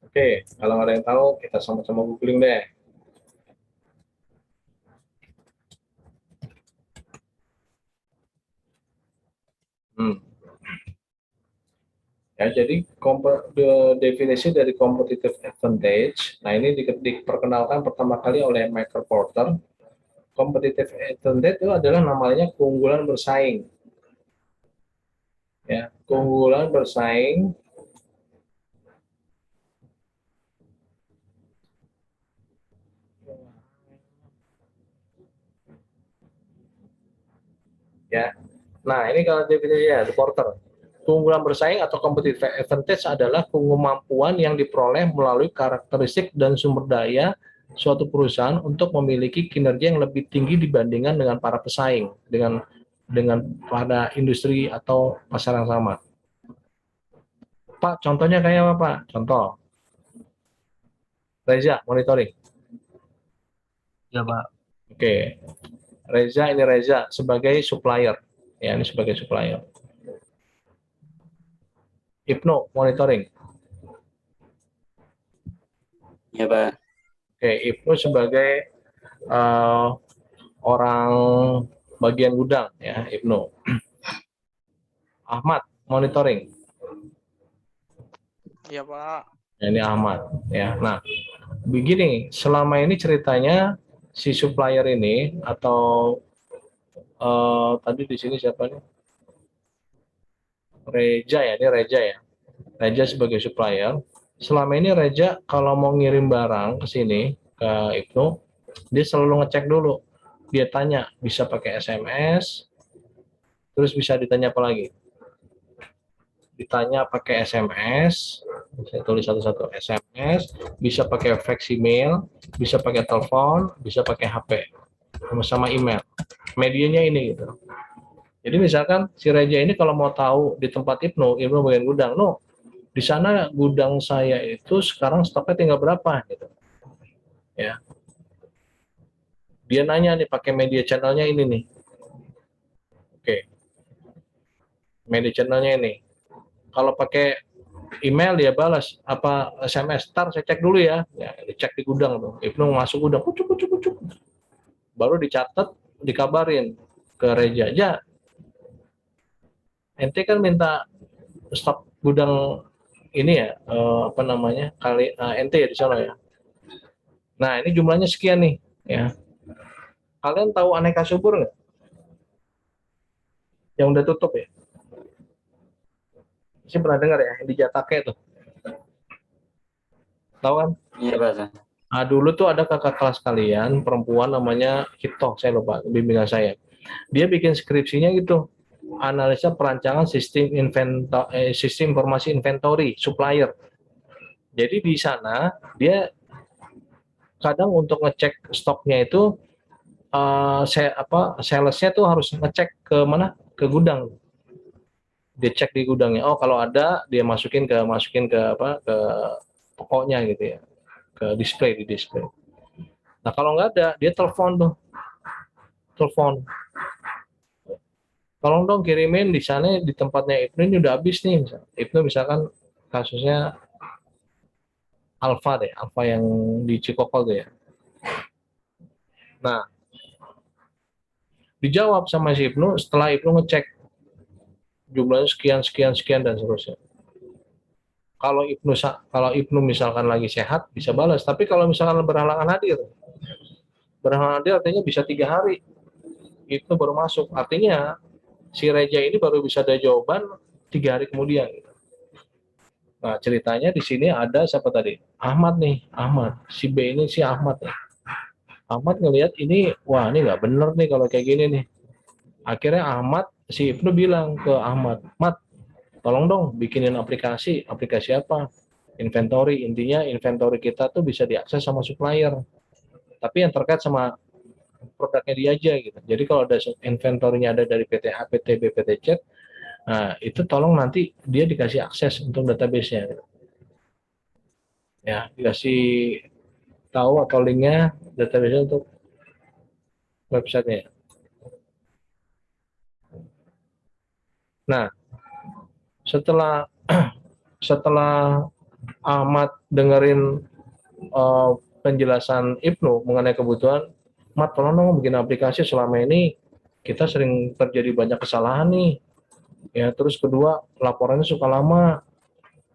Oke, kalau nggak ada yang tahu, kita sama-sama googling deh. Hmm. Ya, jadi definisi dari competitive advantage, nah ini diperkenalkan pertama kali oleh Michael Porter. Competitive advantage itu adalah namanya keunggulan bersaing. Ya, keunggulan bersaing ya. Nah, ini kalau definisinya Porter. Keunggulan bersaing atau competitive advantage adalah kemampuan yang diperoleh melalui karakteristik dan sumber daya suatu perusahaan untuk memiliki kinerja yang lebih tinggi dibandingkan dengan para pesaing, dengan pada industri atau pasar yang sama. Pak, contohnya kayak apa, Pak? Contoh. Reza, monitoring. Ya, Pak. Oke. Reza, ini Reza sebagai supplier. Ya, ini sebagai supplier. Ibnu, monitoring. Ya, Pak. Oke, Ibnu sebagai orang bagian gudang, ya, Ibnu. Ahmad, monitoring. Iya, Pak. Ya, ini Ahmad. Ya, nah, begini, selama ini ceritanya si supplier ini atau tadi di sini siapa nih? Reja ya, ini Reja ya. Reja sebagai supplier. Selama ini Reja kalau mau ngirim barang ke sini ke Ibnu, dia selalu ngecek dulu. Dia tanya, bisa pakai SMS, terus bisa ditanya apa lagi? Ditanya pakai SMS, saya tulis satu-satu SMS, bisa pakai fax email, bisa pakai telepon, bisa pakai HP, sama email. Medianya ini gitu. Jadi misalkan si Reja ini kalau mau tahu di tempat Ibnu bagian gudang, no, di sana gudang saya itu sekarang stoknya tinggal berapa gitu. Ya. Dia nanya nih pakai media channelnya ini nih. Oke. Media channelnya ini. Kalau pakai email dia balas apa SMS, tar saya cek dulu ya. Ya, dicek di gudang tuh. Ibnu masuk gudang, kucuk kucuk kucuk. Baru dicatat, dikabarin ke Reja. Ja, ente kan minta stok gudang ini ya, apa namanya? Kali ente ya di sana ya. Nah, ini jumlahnya sekian nih, ya. Kalian tahu aneka subur nggak? Yang udah tutup ya? Saya pernah dengar ya, yang di Jatake tuh. Tahu kan? Iya, Pak. Nah, dulu tuh ada kakak kelas kalian, perempuan namanya Hito, saya lupa, bimbingan saya. Dia bikin skripsinya gitu, analisa perancangan sistem informasi inventory, supplier. Jadi di sana, dia kadang untuk ngecek stoknya itu, salesnya tuh harus ngecek ke mana? Ke gudang. Dia cek di gudangnya. Oh, kalau ada dia masukin ke ke tokonya gitu ya, ke display di display. Nah, kalau nggak ada, dia telepon. Tolong dong kirimin di sana di tempatnya Ibnu ini udah habis nih. Ibnu misalkan kasusnya Alfa yang di Cikokol tuh ya. Nah, dijawab sama si Ibnu setelah Ibnu ngecek jumlahnya sekian dan seterusnya. Kalau Ibnu misalkan lagi sehat bisa balas, tapi kalau misalkan berhalangan hadir artinya bisa 3 hari itu baru masuk. Artinya si Reja ini baru bisa ada jawaban 3 hari kemudian. Nah, ceritanya di sini ada siapa tadi? Ahmad nih, Ahmad. Si B ini si Ahmad ya. Ahmad ngelihat ini, wah ini nggak bener nih kalau kayak gini nih. Akhirnya si Ibnu bilang ke Ahmad, Mat, tolong dong bikinin aplikasi apa? Inventory, intinya inventory kita tuh bisa diakses sama supplier. Tapi yang terkait sama produknya dia aja gitu. Jadi kalau ada inventory-nya ada dari PT A, PT B, PT C, nah itu tolong nanti dia dikasih akses untuk database-nya. Gitu. Ya, dikasih tahu atau linknya database untuk websitenya. Nah, setelah setelah Ahmad dengerin penjelasan Ibnu mengenai kebutuhan, Mat tolong dong bikin aplikasi, selama ini kita sering terjadi banyak kesalahan nih. Ya, terus kedua laporannya suka lama.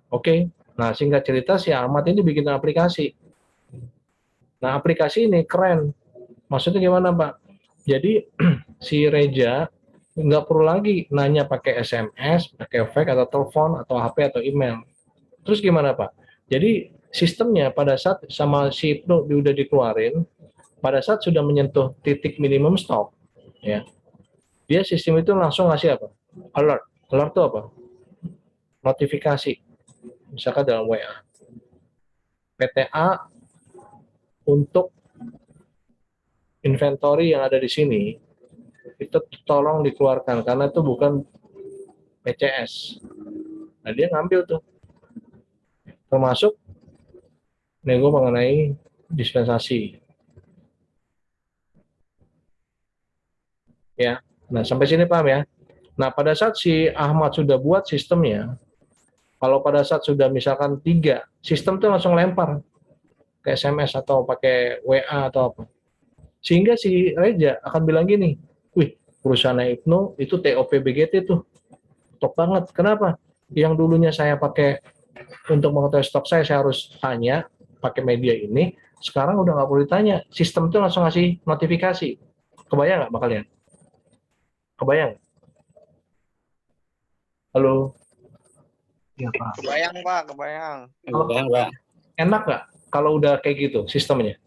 Oke. Nah, singkat cerita si Ahmad ini bikin aplikasi. Nah, aplikasi ini keren. Maksudnya gimana, Pak? Jadi si Reja nggak perlu lagi nanya pakai SMS, pakai fax atau telepon atau HP atau email. Terus gimana, Pak? Jadi sistemnya pada saat sama si Ibnu udah dikeluarin, pada saat sudah menyentuh titik minimum stop, ya, dia sistem itu langsung ngasih apa? Alert. Alert itu apa? Notifikasi. Misalkan dalam WA. PTA untuk inventory yang ada di sini itu tolong dikeluarkan karena itu bukan PCS. Nah, dia ngambil tuh, termasuk nego mengenai dispensasi. Ya, nah sampai sini paham ya. Nah, pada saat si Ahmad sudah buat sistemnya, kalau pada saat sudah misalkan 3, sistem tuh langsung lempar ke SMS atau pakai WA atau apa. Sehingga si Reja akan bilang gini, wih, perusahaan Ibnu itu TOP BGT tuh, top banget. Kenapa? Yang dulunya saya pakai untuk mengetahui stok saya harus tanya pakai media ini, sekarang udah nggak perlu ditanya. Sistem itu langsung ngasih notifikasi. Kebayang nggak, Mbak kalian? Kebayang? Halo? Iya, Pak. Kebayang, Pak, kebayang. Kebayang, Pak. Enak nggak kalau udah kayak gitu sistemnya?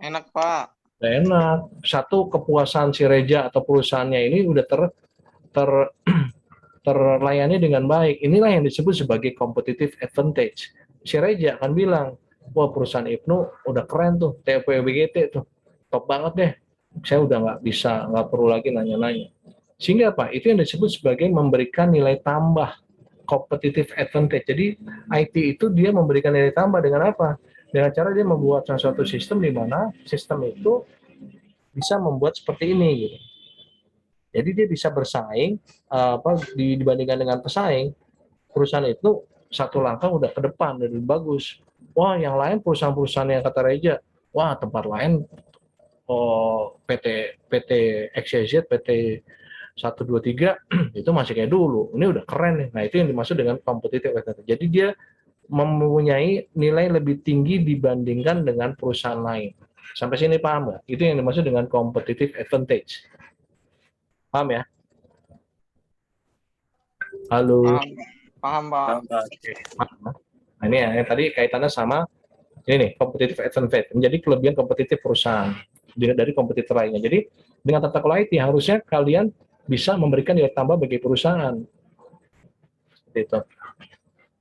Enak, Pak. Udah enak. Satu, kepuasan si Reja atau perusahaannya ini udah terlayani dengan baik. Inilah yang disebut sebagai competitive advantage. Si Reja akan bilang, wah perusahaan Ibnu udah keren tuh, TPBGT tuh, top banget deh. Saya udah nggak perlu lagi nanya-nanya. Sehingga apa? Itu yang disebut sebagai memberikan nilai tambah, competitive advantage. Jadi IT itu dia memberikan nilai tambah dengan apa? Dengan cara dia membuat suatu sistem di mana sistem itu bisa membuat seperti ini gitu. Jadi dia bisa bersaing dibandingkan dengan pesaing, perusahaan itu satu langkah udah ke depan dan lebih bagus. Wah, yang lain perusahaan-perusahaan yang kata Reja, wah tempat lain PT PT XYZ, PT 123 itu masih kayak dulu. Ini udah keren nih. Nah, itu yang dimaksud dengan competitive advantage. Jadi dia mempunyai nilai lebih tinggi dibandingkan dengan perusahaan lain. Sampai sini paham nggak? Itu yang dimaksud dengan competitive advantage. Paham ya? Halo. Paham, Pak. Nah, ini ya, yang tadi kaitannya sama ini nih, competitive advantage. Menjadi kelebihan kompetitif perusahaan dari kompetitor lainnya. Jadi dengan tata kelola IT harusnya kalian bisa memberikan nilai tambah bagi perusahaan. Seperti itu.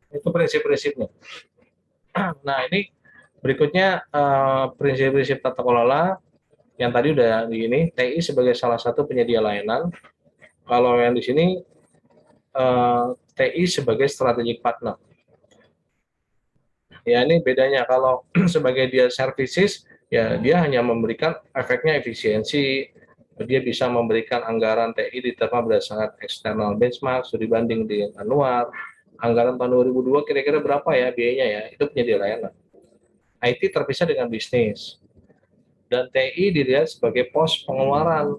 Itu prinsip-prinsipnya. Nah, ini berikutnya prinsip-prinsip tata kelola yang tadi udah di ini, TI sebagai salah satu penyedia layanan. Kalau yang di sini TI sebagai strategic partner. Ya, ini bedanya. Kalau sebagai dia services, ya dia hanya memberikan efeknya efisiensi, dia bisa memberikan anggaran TI diterima berdasarkan external benchmark, studi banding di anual, anggaran tahun 2002 kira-kira berapa ya biayanya ya, itu penyedia layanan. IT terpisah dengan bisnis. Dan TI dilihat sebagai pos pengeluaran,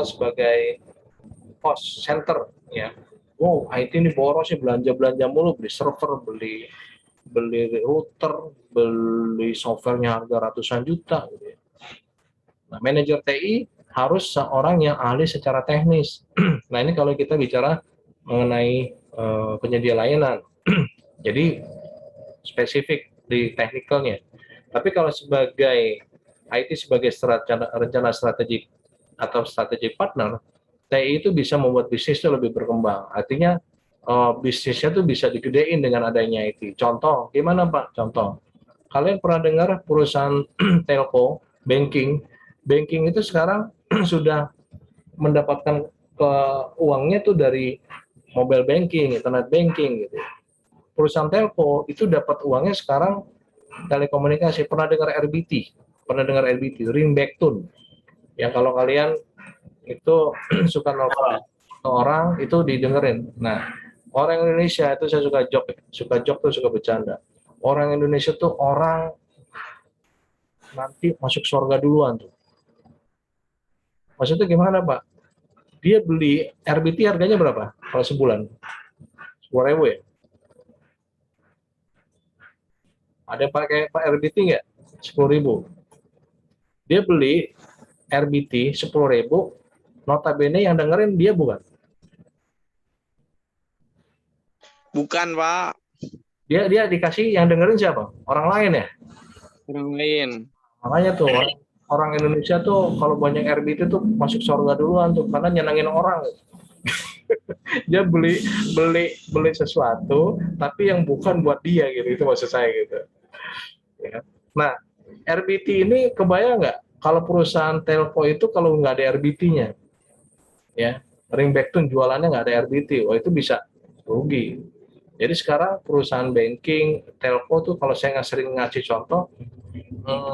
sebagai cost center ya. Wow, IT ini boros sih, belanja mulu, beli server, beli router, beli softwarenya harga ratusan juta gitu ya. Nah, manajer TI harus seorang yang ahli secara teknis. Nah, ini kalau kita bicara mengenai penyedia layanan. Jadi spesifik di teknikalnya. Tapi kalau sebagai IT sebagai rencana strategik atau strategic partner, TI itu bisa membuat bisnis itu lebih berkembang. Artinya bisnisnya itu bisa digedein dengan adanya IT. Contoh, gimana Pak? Contoh, kalian pernah dengar perusahaan telco, banking itu sekarang sudah mendapatkan uangnya tuh dari mobile banking, internet banking gitu. perusahaan telco itu dapat uangnya sekarang telekomunikasi. Pernah dengar RBT? Pernah dengar RBT? Ringback tone. Yang kalau kalian itu suka nelfon orang itu didengerin. Nah, orang Indonesia itu saya suka jok tuh, suka bercanda. Orang Indonesia tuh orang nanti masuk surga duluan tuh. Maksudnya gimana, Pak? Dia beli RBT harganya berapa kalau sebulan? 10.000 ya? Ada yang pakai Pak RBT nggak? 10.000. Dia beli RBT 10.000, notabene yang dengerin dia bukan. Bukan, Pak. Dia dikasih yang dengerin siapa? Orang lain ya? Orang lain. Makanya tuh orang Indonesia tuh kalau banyak RBT tuh masuk surga duluan tuh karena nyenengin orang. Dia beli sesuatu tapi yang bukan buat dia gitu, itu maksud saya gitu. Ya. Nah, RBT ini kebayang nggak kalau perusahaan telco itu kalau nggak ada RBT-nya, ya ringback tone jualannya nggak ada RBT, wah itu bisa rugi. Jadi sekarang perusahaan banking, telco tuh kalau saya nggak sering ngasih contoh,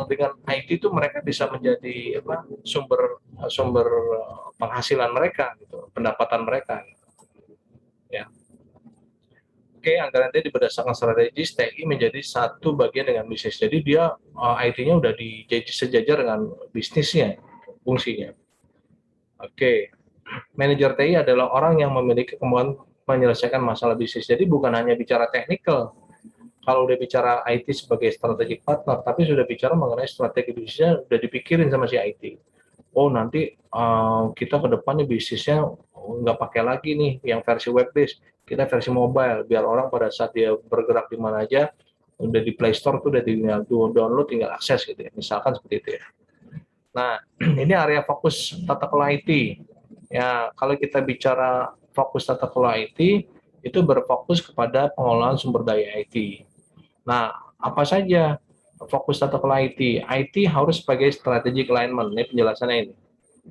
dengan IT itu mereka bisa menjadi sumber sumber penghasilan mereka, gitu, pendapatan mereka. Ya. Oke, anggaran dia berdasarkan strategis, TI menjadi satu bagian dengan bisnis. Jadi dia IT-nya udah sejajar dengan bisnisnya, fungsinya. Oke, manajer TI adalah orang yang memiliki kemampuan menyelesaikan masalah bisnis. Jadi bukan hanya bicara teknikal. Kalau udah bicara IT sebagai strategic partner, tapi sudah bicara mengenai strategi bisnisnya udah dipikirin sama si IT. Oh nanti kita ke depannya bisnisnya nggak pakai lagi nih yang versi web based, kita versi mobile biar orang pada saat dia bergerak di mana aja udah di Play Store tuh udah tinggal download, tinggal akses gitu ya, misalkan seperti itu ya. Nah ini area fokus tata kelola IT ya. Kalau kita bicara fokus tata kelola IT itu berfokus kepada pengelolaan sumber daya IT. Nah, apa saja fokus tata kelola IT? IT harus sebagai strategic alignment, ini penjelasannya ini.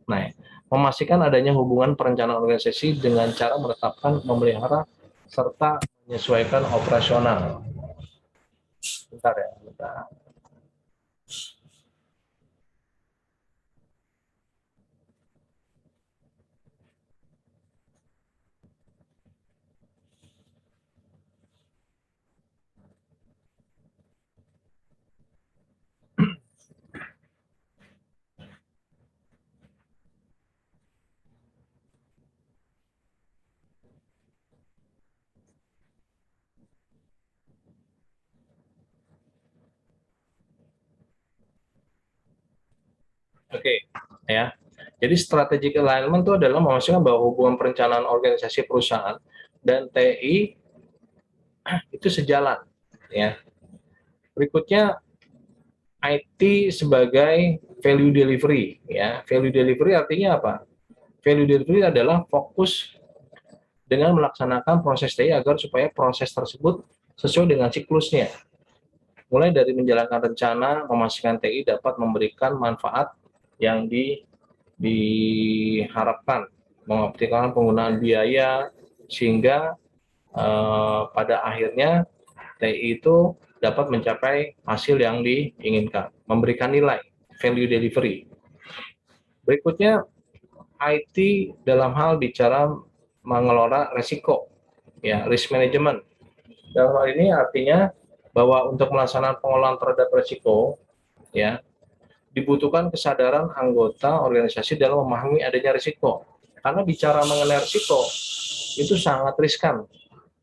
Nah, memastikan adanya hubungan perencanaan organisasi dengan cara menetapkan, memelihara, serta menyesuaikan operasional. Bentar ya, bentar. Oke, ya. Jadi strategic alignment itu adalah memastikan bahwa hubungan perencanaan organisasi perusahaan dan TI itu sejalan, ya. Berikutnya IT sebagai value delivery, ya. Value delivery artinya apa? Value delivery adalah fokus dengan melaksanakan proses TI agar supaya proses tersebut sesuai dengan siklusnya. Mulai dari menjalankan rencana, memastikan TI dapat memberikan manfaat yang diharapkan, mengoptimalkan penggunaan biaya sehingga pada akhirnya TI itu dapat mencapai hasil yang diinginkan, memberikan nilai, value delivery. Berikutnya IT dalam hal bicara mengelola risiko, ya risk management. Dalam hal ini artinya bahwa untuk melaksanakan pengolahan terhadap risiko, ya dibutuhkan kesadaran anggota organisasi dalam memahami adanya risiko. Karena bicara mengenai risiko itu sangat riskan.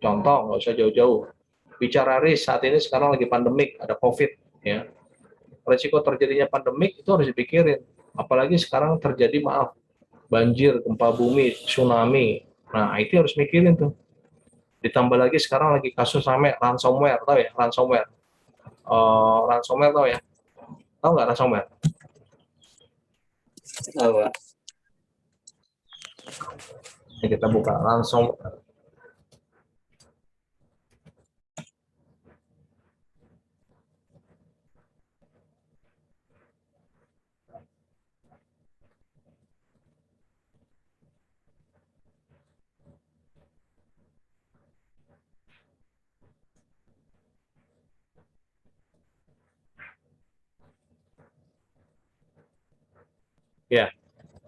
Contoh, nggak usah jauh-jauh. Bicara risk saat ini sekarang lagi pandemik, ada COVID, ya. Risiko terjadinya pandemik itu harus dipikirin. Apalagi sekarang terjadi, maaf, banjir, gempa bumi, tsunami. Nah, IT harus mikirin tuh. Ditambah lagi sekarang lagi kasus rame ransomware, tahu ya? Ransomware. Ransomware tahu ya? Tahu nggak ransomware? Tahu, Pak. Ini kita buka ransomware.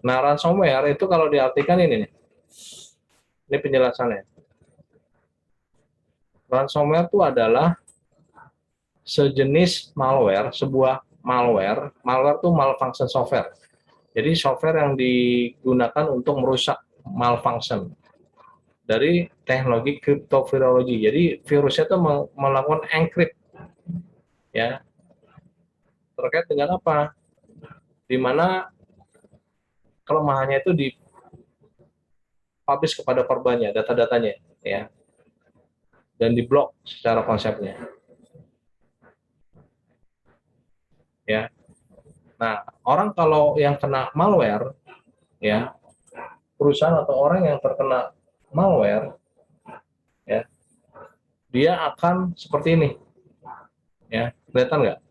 Nah, ransomware itu kalau diartikan ini nih. Ini penjelasannya. Ransomware itu adalah sejenis malware, sebuah malware. Malware itu malfunction software. Jadi software yang digunakan untuk merusak malfunction dari teknologi kriptovirologi. Jadi virusnya itu melakukan encrypt, ya, terkait dengan apa? Di mana kelemahannya itu dipublish kepada korbannya, data-datanya, ya, dan diblok secara konsepnya, ya. Nah, orang kalau yang kena malware, ya, perusahaan atau orang yang terkena malware, ya, dia akan seperti ini, ya, kelihatan nggak?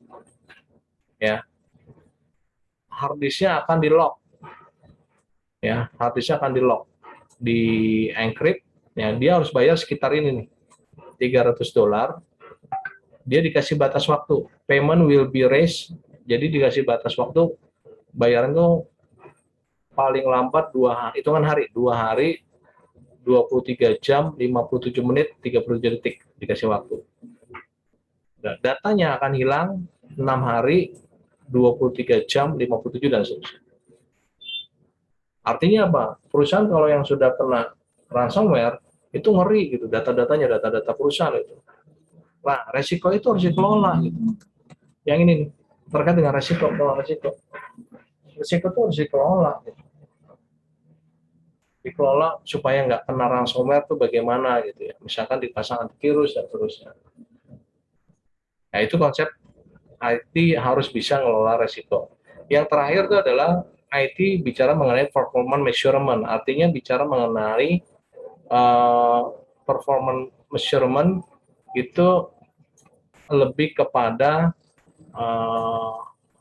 Ya, harddisknya akan di lock, ya, harddisknya akan di lock, di encrypt, ya, dia harus bayar sekitar ini nih, $300. Dia dikasih batas waktu, payment will be raised, jadi dikasih batas waktu, bayaran itu paling lambat 2 hari, hitungan hari, 2 hari, 23 jam, 57 menit, 37 detik dikasih waktu. Nah, datanya akan hilang 6 hari, 23 jam, 57 dan seterusnya. Artinya apa? Perusahaan kalau yang sudah kena ransomware itu ngeri gitu, data-datanya, data-data perusahaan itu. Nah, resiko itu harus dikelola gitu. Yang ini nih, terkait dengan resiko, resiko itu harus dikelola. Gitu. Dikelola supaya nggak kena ransomware itu bagaimana gitu ya. Misalkan dipasang antivirus dan seterusnya. Nah, itu konsep IT harus bisa ngelola resiko. Yang terakhir itu adalah IT bicara mengenai performance measurement, artinya bicara mengenai performance measurement itu lebih kepada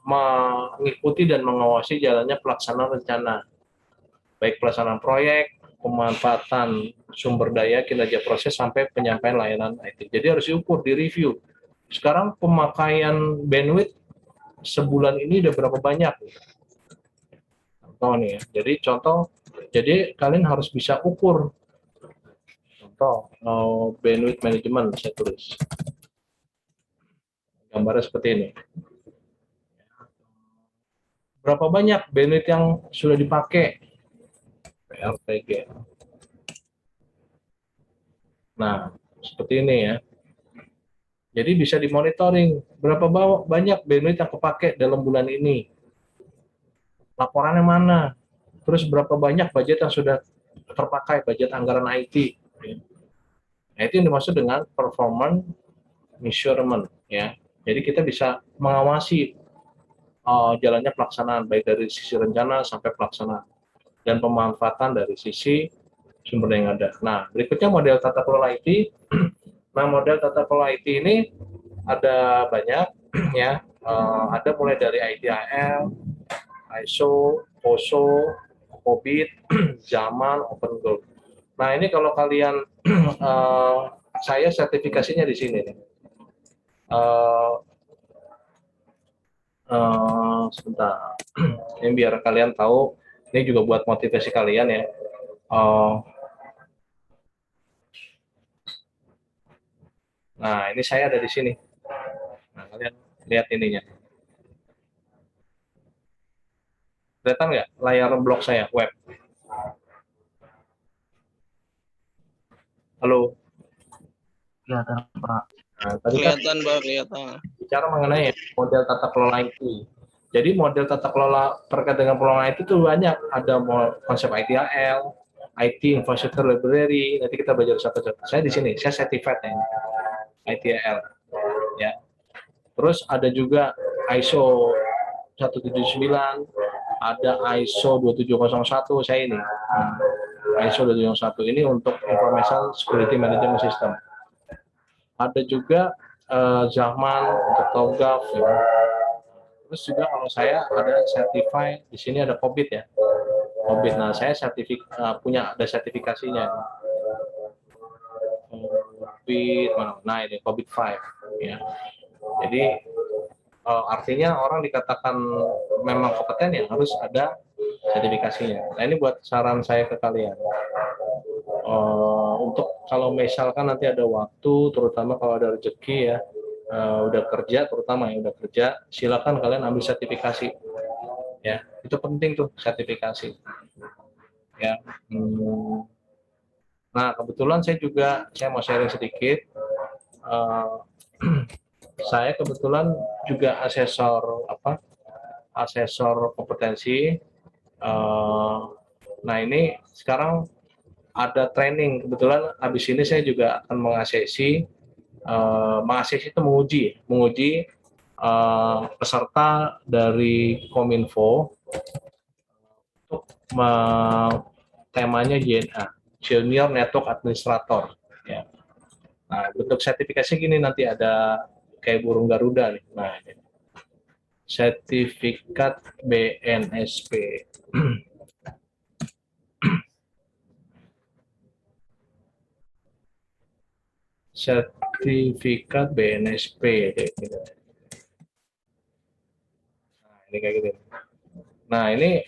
mengikuti dan mengawasi jalannya pelaksanaan rencana, baik pelaksanaan proyek, pemanfaatan sumber daya, kinerja proses, sampai penyampaian layanan IT. Jadi harus diukur, direview. Sekarang pemakaian bandwidth sebulan ini udah berapa banyak? Contoh nih ya. Jadi kalian harus bisa ukur. Contoh, bandwidth management saya tulis. Gambarnya seperti ini. Berapa banyak bandwidth yang sudah dipakai? PRTG. Nah, seperti ini ya. Jadi bisa dimonitoring berapa banyak bandwidth yang kepakai dalam bulan ini. Laporannya mana? Terus berapa banyak budget yang sudah terpakai, budget anggaran IT. Nah, itu yang dimaksud dengan performance measurement, ya. Jadi kita bisa mengawasi jalannya pelaksanaan, baik dari sisi rencana sampai pelaksanaan, dan pemanfaatan dari sisi sumber daya yang ada. Nah, berikutnya model tata kelola IT. Nah, model tata kelola IT ini ada banyak, ya. Ada mulai dari ITIL, ISO, POSO, COBIT, zaman, Open Goal. Nah, ini kalau kalian, saya sertifikasinya di sini nih. Sebentar, ini biar kalian tahu, ini juga buat motivasi kalian ya. Nah, ini saya ada di sini. Nah, kalian lihat ininya. Kelihatan nggak layar blog saya, web? Halo? Kelihatan, Pak. Nah, tadi kan Kelihatan, Pak, kelihatan. bicara mengenai model tata kelola IT. Jadi model tata kelola terkait dengan pengelolaan IT itu banyak. Ada konsep ITIL, IT Infrastructure Library. Nanti kita belajar satu-satu. Saya di sini, saya certified ya, ITIL. Ya. Terus ada juga ISO 179, ada ISO 2701, saya ini. ISO 2701 ini untuk Information Security Management System. Ada juga zaman untuk TOGAF, ya. Terus juga kalau saya ada certified, di sini ada COBIT ya. COBIT. Nah, saya punya ada sertifikasinya. COBIT, nah ini COBIT 5 ya. Jadi artinya orang dikatakan memang kompeten ya harus ada sertifikasinya. Nah ini buat saran saya ke kalian. Untuk kalau misalkan nanti ada waktu, terutama kalau ada rezeki ya, udah kerja, terutama yang udah kerja, silakan kalian ambil sertifikasi. Ya, itu penting tuh sertifikasi. Ya. Nah kebetulan saya mau sharing sedikit. Eh, saya kebetulan juga asesor kompetensi. Nah ini sekarang ada training, kebetulan habis ini saya juga akan mengaksesi itu menguji peserta dari Kominfo untuk temanya JNA, Junior Network Administrator. Ya. Nah, bentuk sertifikasi gini nanti ada kayak burung Garuda nih. Nah, ini. Sertifikat BNSP. Sertifikat BNSP gitu. Nah, ini kayak gitu. Nah, ini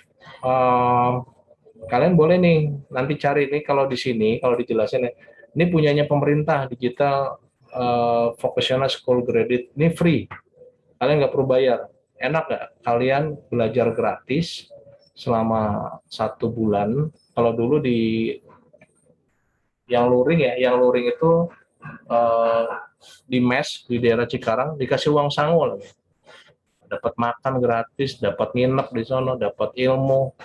kalian boleh nih nanti cari nih kalau di sini kalau dijelasin ya. Ini punyanya pemerintah digital vocational school credit ini free. Kalian nggak perlu bayar. Enak nggak? Kalian belajar gratis selama 1 bulan. Kalau dulu yang luring itu eh, di mes di daerah Cikarang dikasih uang sangu lagi. Dapat makan gratis, dapat nginep di sana, dapat ilmu,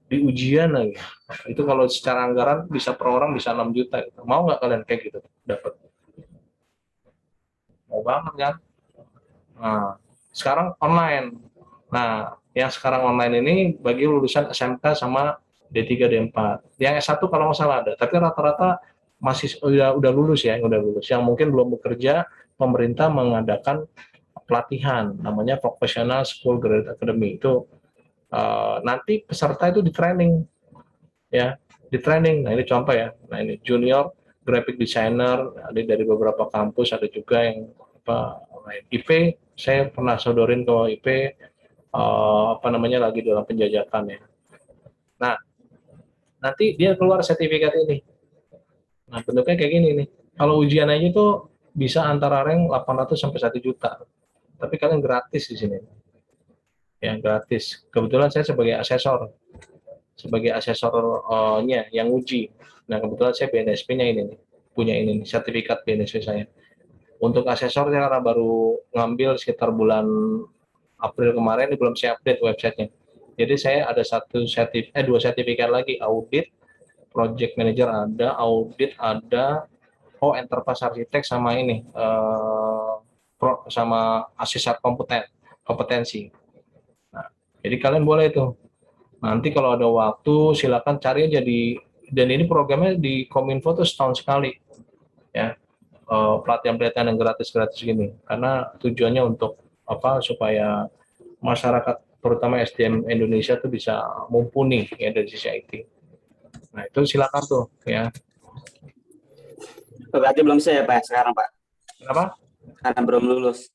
di ujian lagi. Itu kalau secara anggaran bisa per orang bisa 6 juta. Gitu. Mau nggak kalian kayak gitu? Dapat. Mau banget kan? Nah, sekarang online. Nah, yang sekarang online ini bagi lulusan SMK sama D3 D4. Yang S1 kalau nggak salah ada, tapi rata-rata masih udah lulus ya, udah lulus. Yang mungkin belum bekerja, pemerintah mengadakan pelatihan namanya Vocational School Graduate Academy. Itu nanti peserta itu di training ya, di training. Nah, ini contoh ya. Nah, ini junior graphic designer ada dari beberapa kampus, ada juga yang IP, saya pernah sodorin ke IP lagi dalam penjajakan ya. Nah, nanti dia keluar sertifikat ini. Nah, bentuknya kayak gini nih. Kalau ujian aja tuh bisa antara rank 800 sampai 1 juta. Tapi kalian gratis di sini. Ya, gratis. Kebetulan saya sebagai asesornya yang uji. Nah, kebetulan saya BNSP-nya ini nih. Punya ini nih, sertifikat BNSP saya. Untuk asesor saya baru ngambil sekitar bulan April kemarin, ini belum saya update websitenya. Jadi saya ada dua sertifikat lagi, audit, project manager ada, audit ada, enterprise architect sama ini, sama asesor kompetensi. Nah, jadi kalian boleh tuh. Nanti kalau ada waktu silakan cari aja dan ini programnya di Kominfo tuh setahun sekali ya. Pelatihan-pelatihan yang gratis-gratis gini karena tujuannya untuk supaya masyarakat terutama SDM Indonesia tuh bisa mumpuni ya dari sisi IT. Nah itu silakan tuh ya. Berarti belum saya Pak sekarang Pak. Kenapa? Karena belum lulus.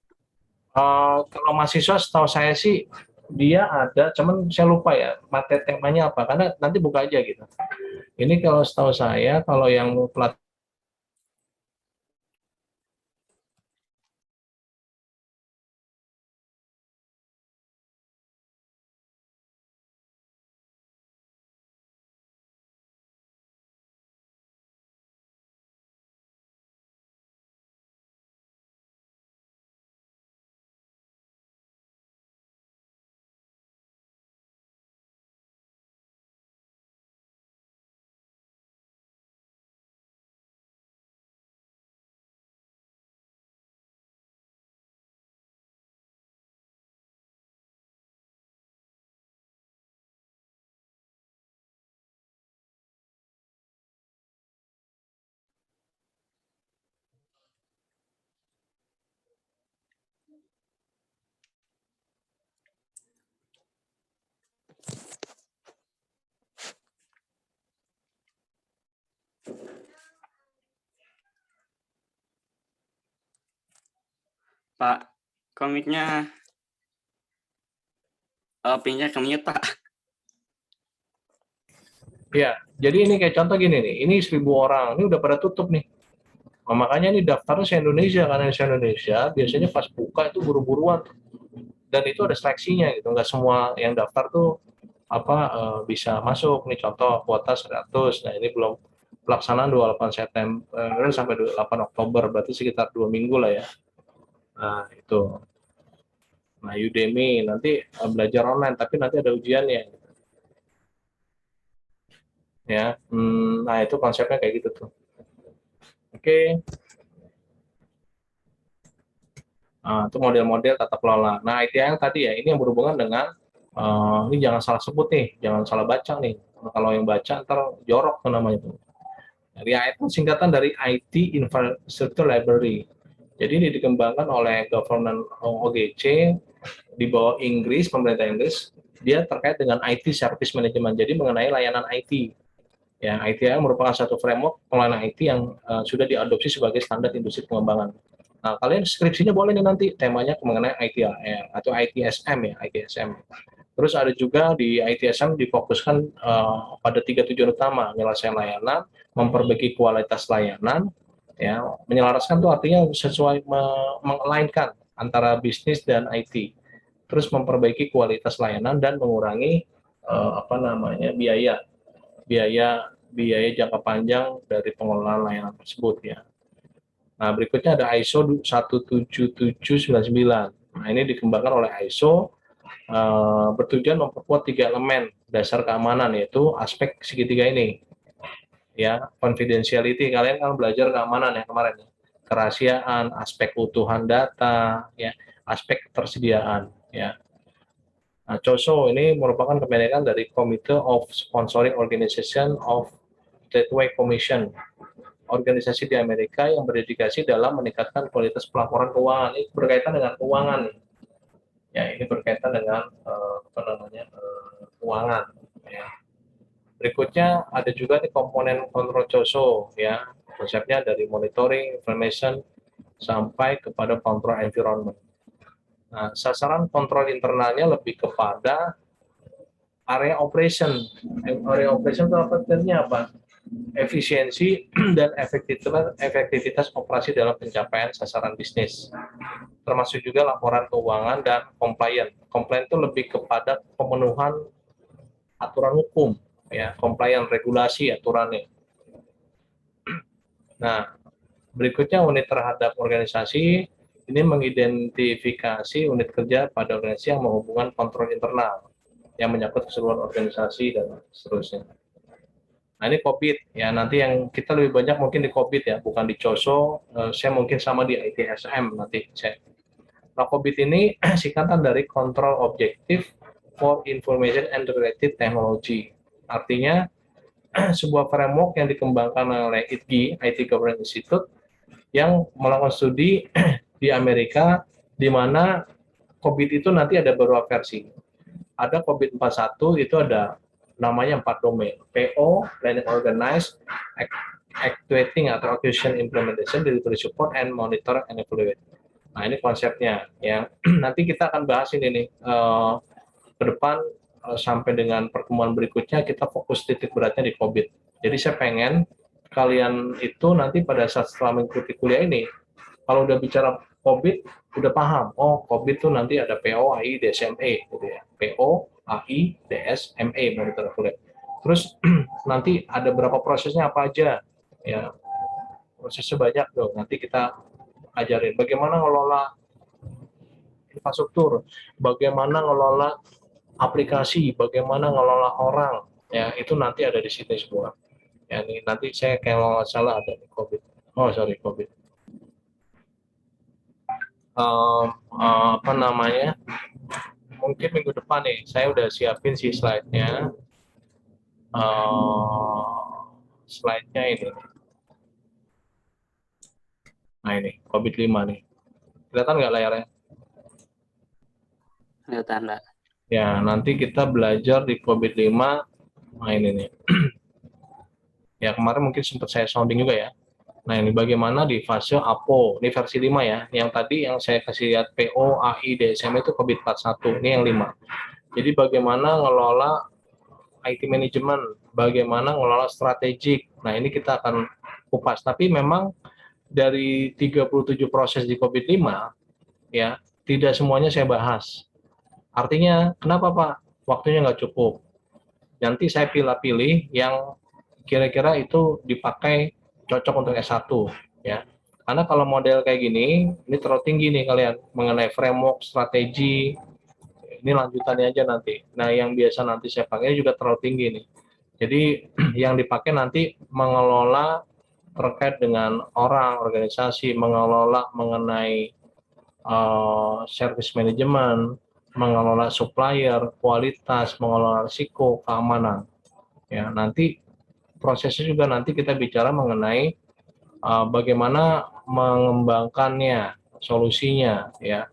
Kalau mahasiswa setahu saya sih dia ada, cuman saya lupa ya materi temanya apa karena nanti buka aja gitu. Ini kalau setahu saya kalau yang pelatihan Pak, komiknya pinnya ke mute Pak. Ya, jadi ini kayak contoh gini nih, ini 1.000 orang, ini udah pada tutup nih. Nah, makanya ini daftarnya se-Indonesia, karena se-Indonesia biasanya pas buka itu buru-buruan. Dan itu ada seleksinya gitu, nggak semua yang daftar tuh bisa masuk. Nih contoh kuota 100, nah ini belum pelaksanaan 28 September sampai 28 Oktober, berarti sekitar 2 minggu lah ya. Nah itu. Nah Udemy nanti belajar online, tapi nanti ada ujiannya. Ya, nah itu konsepnya kayak gitu tuh. Oke. Nah, itu model-model tata kelola. Nah, IT yang tadi ya, ini yang berhubungan dengan ini jangan salah sebut nih, jangan salah baca nih. Kalau yang baca ntar jorok tuh namanya tuh. Jadi IT itu singkatan dari IT Infrastructure Library. Jadi ini dikembangkan oleh Government OGC di bawah Inggris, pemerintah Inggris. Dia terkait dengan IT Service Management, jadi mengenai layanan IT. Ya, ITIL merupakan satu framework pengelolaan IT yang sudah diadopsi sebagai standar industri pengembangan. Nah, kalian skripsinya boleh nih nanti temanya mengenai ITIL atau ITSM ya, ITSM. Terus ada juga di ITSM difokuskan pada 3 tujuan utama: menyelesaikan layanan, memperbaiki kualitas layanan, ya, menyelaraskan itu artinya sesuai mengelainkan antara bisnis dan IT. Terus memperbaiki kualitas layanan dan mengurangi biaya biaya jangka panjang dari pengelolaan layanan tersebut ya. Nah, berikutnya ada ISO 17799. Nah, ini dikembangkan oleh ISO bertujuan memperkuat 3 elemen dasar keamanan, yaitu aspek segitiga ini. Ya, confidentiality, kalian kan belajar keamanan ya kemarin ya. Kerahasiaan, aspek utuhan data, ya, aspek ketersediaan ya. Nah, COSO ini merupakan kependekan dari Committee of Sponsoring Organization of Gateway Commission, organisasi di Amerika yang berdedikasi dalam meningkatkan kualitas pelaporan keuangan. Ini berkaitan dengan keuangan. Ya, ini berkaitan dengan keuangan. Ya. Berikutnya ada juga nih komponen kontrol COSO, ya. Konsepnya dari monitoring, information, sampai kepada kontrol environment. Nah, sasaran kontrol internalnya lebih kepada area operation. Area operation itu artinya apa? Efisiensi dan efektivitas operasi dalam pencapaian sasaran bisnis. Termasuk juga laporan keuangan dan compliance. Compliance itu lebih kepada pemenuhan aturan hukum, ya, compliance regulasi aturannya. Nah, berikutnya unit terhadap organisasi ini mengidentifikasi unit kerja pada organisasi yang menghubungkan kontrol internal yang menyangkut keseluruhan organisasi dan seterusnya. Nah, ini COVID ya, nanti yang kita lebih banyak mungkin di COVID ya, bukan di COSO. Saya mungkin sama di ITSM nanti saya. Nah, COVID ini singkatan dari Control Objective for Information and Related Technology. Artinya sebuah framework yang dikembangkan oleh ITGI, IT Governance Institute, yang melakukan studi di Amerika, di mana COVID itu nanti ada beberapa versi. Ada COVID 41, itu ada namanya 4 domain: PO, Planning Organize, Actuating atau Acquisition Implementation, Delivery Support, and Monitor and Evaluate. Nah, ini konsepnya. Ya. Nanti kita akan bahas ini nih ke depan sampai dengan pertemuan berikutnya, kita fokus titik beratnya di COVID. Jadi saya pengen kalian itu nanti pada saat setelah mengikuti kuliah ini, kalau udah bicara COVID, udah paham, oh COVID itu nanti ada PO, AI, DSME, gitu ya. PO, AI, DSME, monitor evaluate. Terus nanti ada berapa prosesnya apa aja, ya, prosesnya banyak tuh. Nanti kita ajarin bagaimana ngelola infrastruktur, bagaimana ngelola aplikasi, bagaimana ngelola orang, ya itu nanti ada di sini semua. Ya, ini nanti saya kalau nggak salah ada COVID. Oh sorry, COVID. Mungkin minggu depan nih, saya udah siapin sih slide-nya. Slide-nya ini. Nah ini, COVID-5 nih. Kelihatan nggak layarnya? Kelihatan, Pak. Ya, nanti kita belajar di COVID-5. Nah ini nih. Ya, kemarin mungkin sempat saya sounding juga ya. Nah, ini bagaimana di fase APO, ini versi 5 ya. Yang tadi yang saya kasih lihat PO, AI, DSM itu COVID-41, ini yang 5. Jadi bagaimana ngelola IT management, bagaimana ngelola strategik. Nah, ini kita akan kupas. Tapi memang dari 37 proses di COVID-5, ya, tidak semuanya saya bahas. Artinya, kenapa Pak? Waktunya nggak cukup. Nanti saya pilih-pilih yang kira-kira itu dipakai cocok untuk S1, ya. Karena kalau model kayak gini, ini terlalu tinggi nih kalian, mengenai framework, strategi, ini lanjutannya aja nanti. Nah, yang biasa nanti saya pakai juga terlalu tinggi nih. Jadi yang dipakai nanti mengelola terkait dengan orang, organisasi, mengelola mengenai service management, mengelola supplier, kualitas, mengelola risiko, keamanan. Ya, nanti prosesnya juga nanti kita bicara mengenai bagaimana mengembangkannya, solusinya, ya.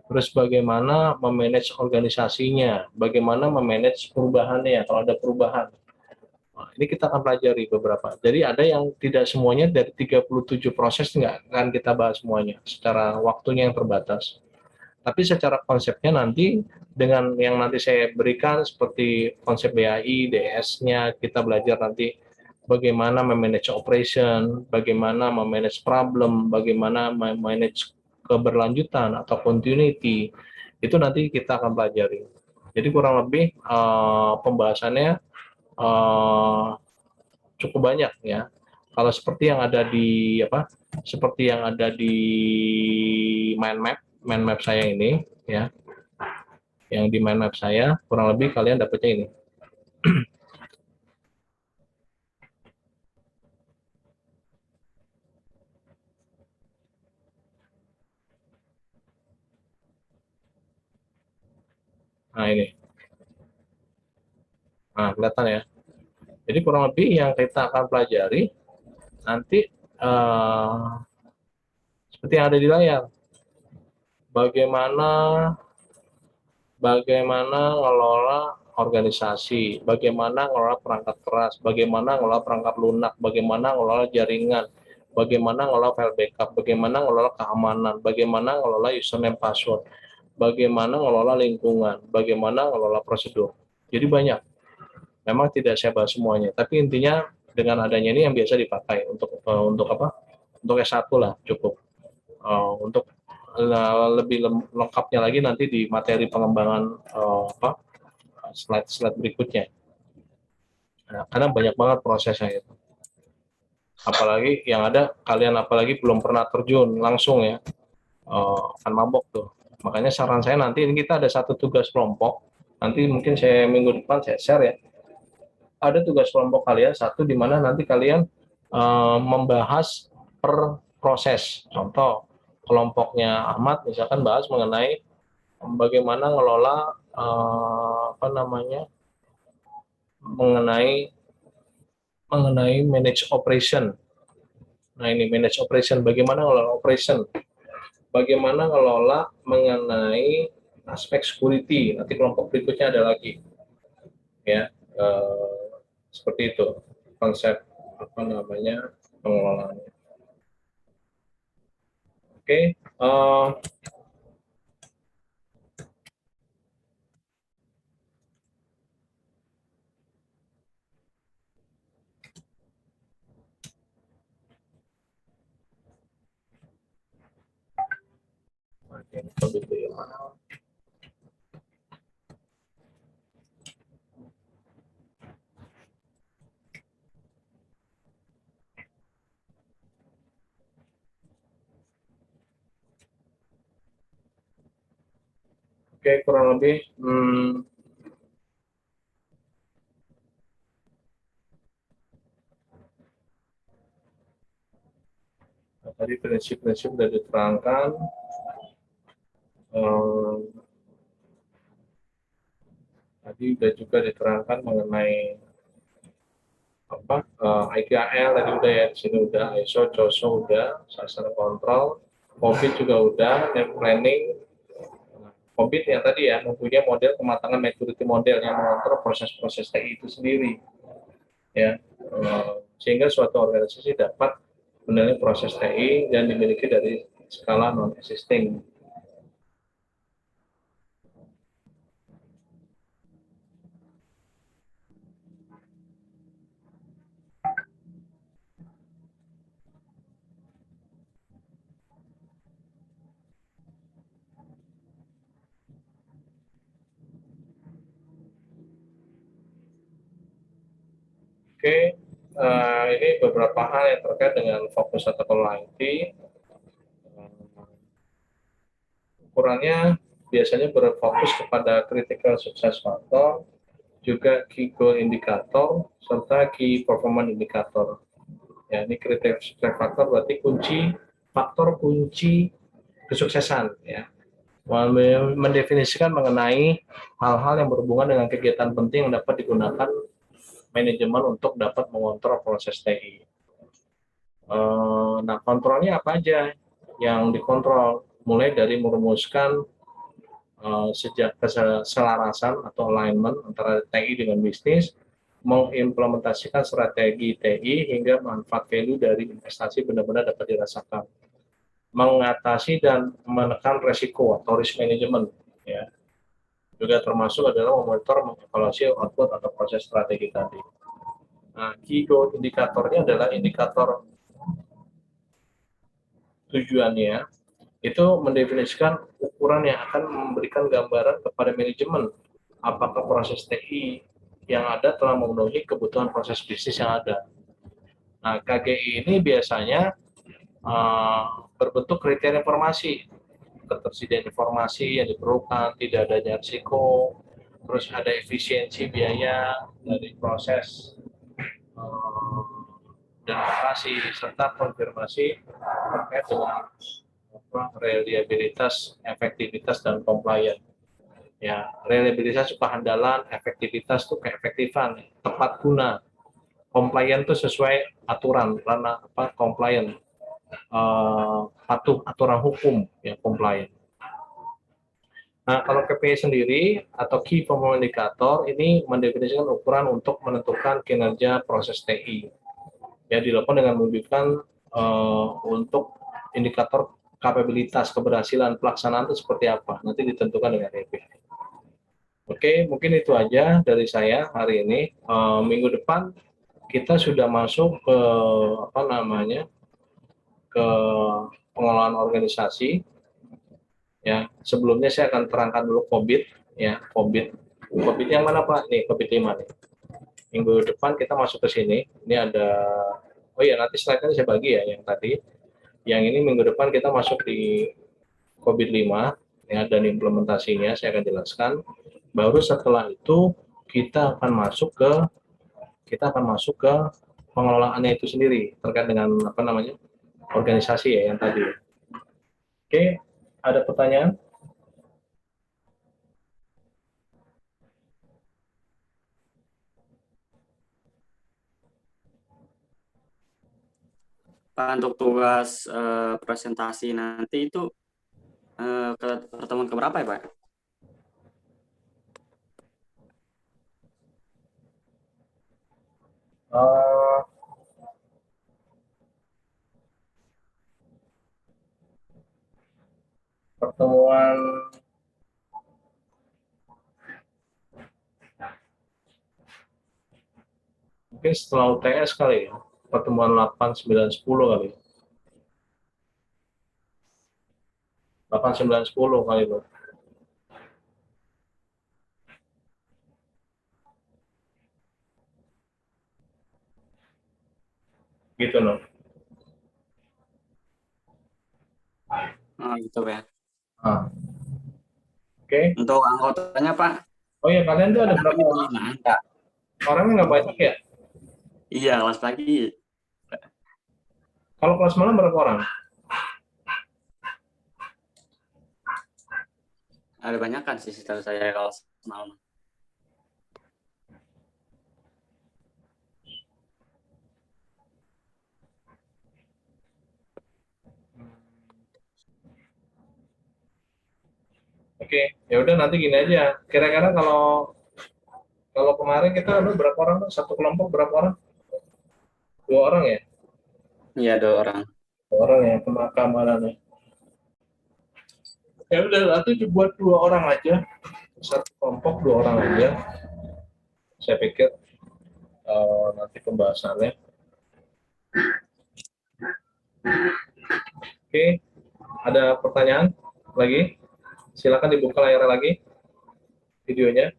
Terus bagaimana memanage organisasinya, bagaimana memanage perubahannya kalau ada perubahan. Nah, ini kita akan pelajari beberapa. Jadi ada yang tidak semuanya dari 37 proses nggak akan kita bahas semuanya secara waktunya yang terbatas. Tapi secara konsepnya nanti dengan yang nanti saya berikan seperti konsep BAI, DS-nya, kita belajar nanti bagaimana memanage operation, bagaimana memanage problem, bagaimana memanage keberlanjutan atau continuity, itu nanti kita akan pelajari. Jadi kurang lebih pembahasannya cukup banyak ya. Kalau seperti yang ada di seperti yang ada di mind map saya ini ya, yang di mind map saya kurang lebih kalian dapatnya ini. Nah ini, nah kelihatan ya. Jadi kurang lebih yang kita akan pelajari nanti seperti yang ada di layar. Bagaimana ngelola organisasi, bagaimana ngelola perangkat keras, bagaimana ngelola perangkat lunak, bagaimana ngelola jaringan, bagaimana ngelola file backup, bagaimana ngelola keamanan, bagaimana ngelola username password, bagaimana ngelola lingkungan, bagaimana ngelola prosedur. Jadi banyak. Memang tidak saya bahas semuanya, tapi intinya dengan adanya ini yang biasa dipakai untuk apa? Untuk S1 lah cukup. Untuk lebih lengkapnya lagi nanti di materi pengembangan slide berikutnya. Nah, karena banyak banget prosesnya itu. Apalagi yang ada kalian apalagi belum pernah terjun langsung ya, akan mabok tuh. Makanya saran saya nanti ini kita ada satu tugas kelompok. Nanti mungkin saya minggu depan saya share ya. Ada tugas kelompok kalian satu di mana nanti kalian membahas per proses. Contoh kelompoknya Ahmad misalkan bahas mengenai bagaimana ngelola mengenai manage operation. Nah ini manage operation, bagaimana ngelola operation, bagaimana ngelola mengenai aspek security. Nanti kelompok berikutnya ada lagi, ya seperti itu konsep pengelolaannya. Oke. Oke, kurang lebih tadi prinsip-prinsip sudah diterangkan. Tadi sudah juga diterangkan mengenai ITIL tadi udah ya, di sini udah ISO, COSO udah, sasaran kontrol, COVID juga udah, dan planning. COVID yang tadi ya mempunyai model kematangan maturity model yang mengontrol proses-proses TI itu sendiri, ya, sehingga suatu organisasi dapat menilai proses TI dan dimiliki dari skala non existing. Oke, ini beberapa hal yang terkait dengan fokus atau IT. Ukurannya biasanya berfokus kepada critical success factor, juga key goal indicator, serta key performance indicator. Ya, ini critical success factor berarti faktor kunci kesuksesan. Ya, mendefinisikan mengenai hal-hal yang berhubungan dengan kegiatan penting yang dapat digunakan manajemen untuk dapat mengontrol proses TI. Nah, kontrolnya apa aja yang dikontrol? Mulai dari merumuskan sejak keselarasan atau alignment antara TI dengan bisnis, mengimplementasikan strategi TI hingga manfaat value dari investasi benar-benar dapat dirasakan, mengatasi dan menekan resiko atau risk management, ya, juga termasuk adalah memonitor, mengevaluasi output atau proses strategi tadi. Nah, key goal indikatornya adalah indikator tujuannya, itu mendefinisikan ukuran yang akan memberikan gambaran kepada manajemen apakah proses TI yang ada telah memenuhi kebutuhan proses bisnis yang ada. Nah, KGI ini biasanya berbentuk kriteria informasi, ketersediaan informasi yang diperlukan, tidak adanya risiko, terus ada efisiensi biaya dari proses dan operasi, serta konfirmasi terkait dengan reliabilitas, efektivitas, dan compliance. Ya, reliabilitas itu kehandalan, efektivitas itu keefektifan, tepat guna, compliant itu sesuai aturan, karena apa compliant, patuh aturan hukum yang compliant. Nah, kalau KPI sendiri atau Key Performance Indicator ini mendefinisikan ukuran untuk menentukan kinerja proses TI. Ya, dilakukan dengan menunjukkan untuk indikator kapabilitas keberhasilan pelaksanaan itu seperti apa, nanti ditentukan dengan KPI. Oke, mungkin itu aja dari saya hari ini. Minggu depan kita sudah masuk ke apa namanya, ke pengelolaan organisasi. Ya, sebelumnya saya akan terangkan dulu COVID. Ya, COVID yang mana Pak? Nih, COVID 5 nih. Minggu depan kita masuk ke sini. Ini ada, oh ya nanti slide-nya saya bagi ya yang tadi. Yang ini minggu depan kita masuk di COVID 5 ya, dan implementasinya saya akan jelaskan. Baru setelah itu kita akan masuk ke pengelolaannya itu sendiri terkait dengan apa namanya, organisasi ya yang tadi. Oke, ada pertanyaan? Pak, untuk tugas presentasi nanti itu ke pertemuan keberapa ya, Pak? Uh, Pertemuan mungkin setelah UTS kali ya, pertemuan 8, 9, 10 kali. 8, 9, 10 kali itu. Gitu loh. Oh, gitu ya. Ah. Oke. Untuk anggotanya, Pak? Oh ya, kalian tuh ada berapa orang? Orangnya nggak banyak ya? Iya, kelas pagi. Kalau kelas malam berapa orang? Ada banyak kan sih setahu saya kalau malam. Oke, ya udah nanti gini aja. Kira-kira kalau kalau kemarin kita ada berapa orang? Satu kelompok berapa orang? 2 orang ya? Iya, 2 orang. 2 orang ya keamanan. Ya udah, nanti dibuat 2 orang aja. Satu kelompok 2 orang aja. Saya pikir nanti pembahasannya. Oke, ada pertanyaan lagi? Silakan dibuka layar lagi videonya.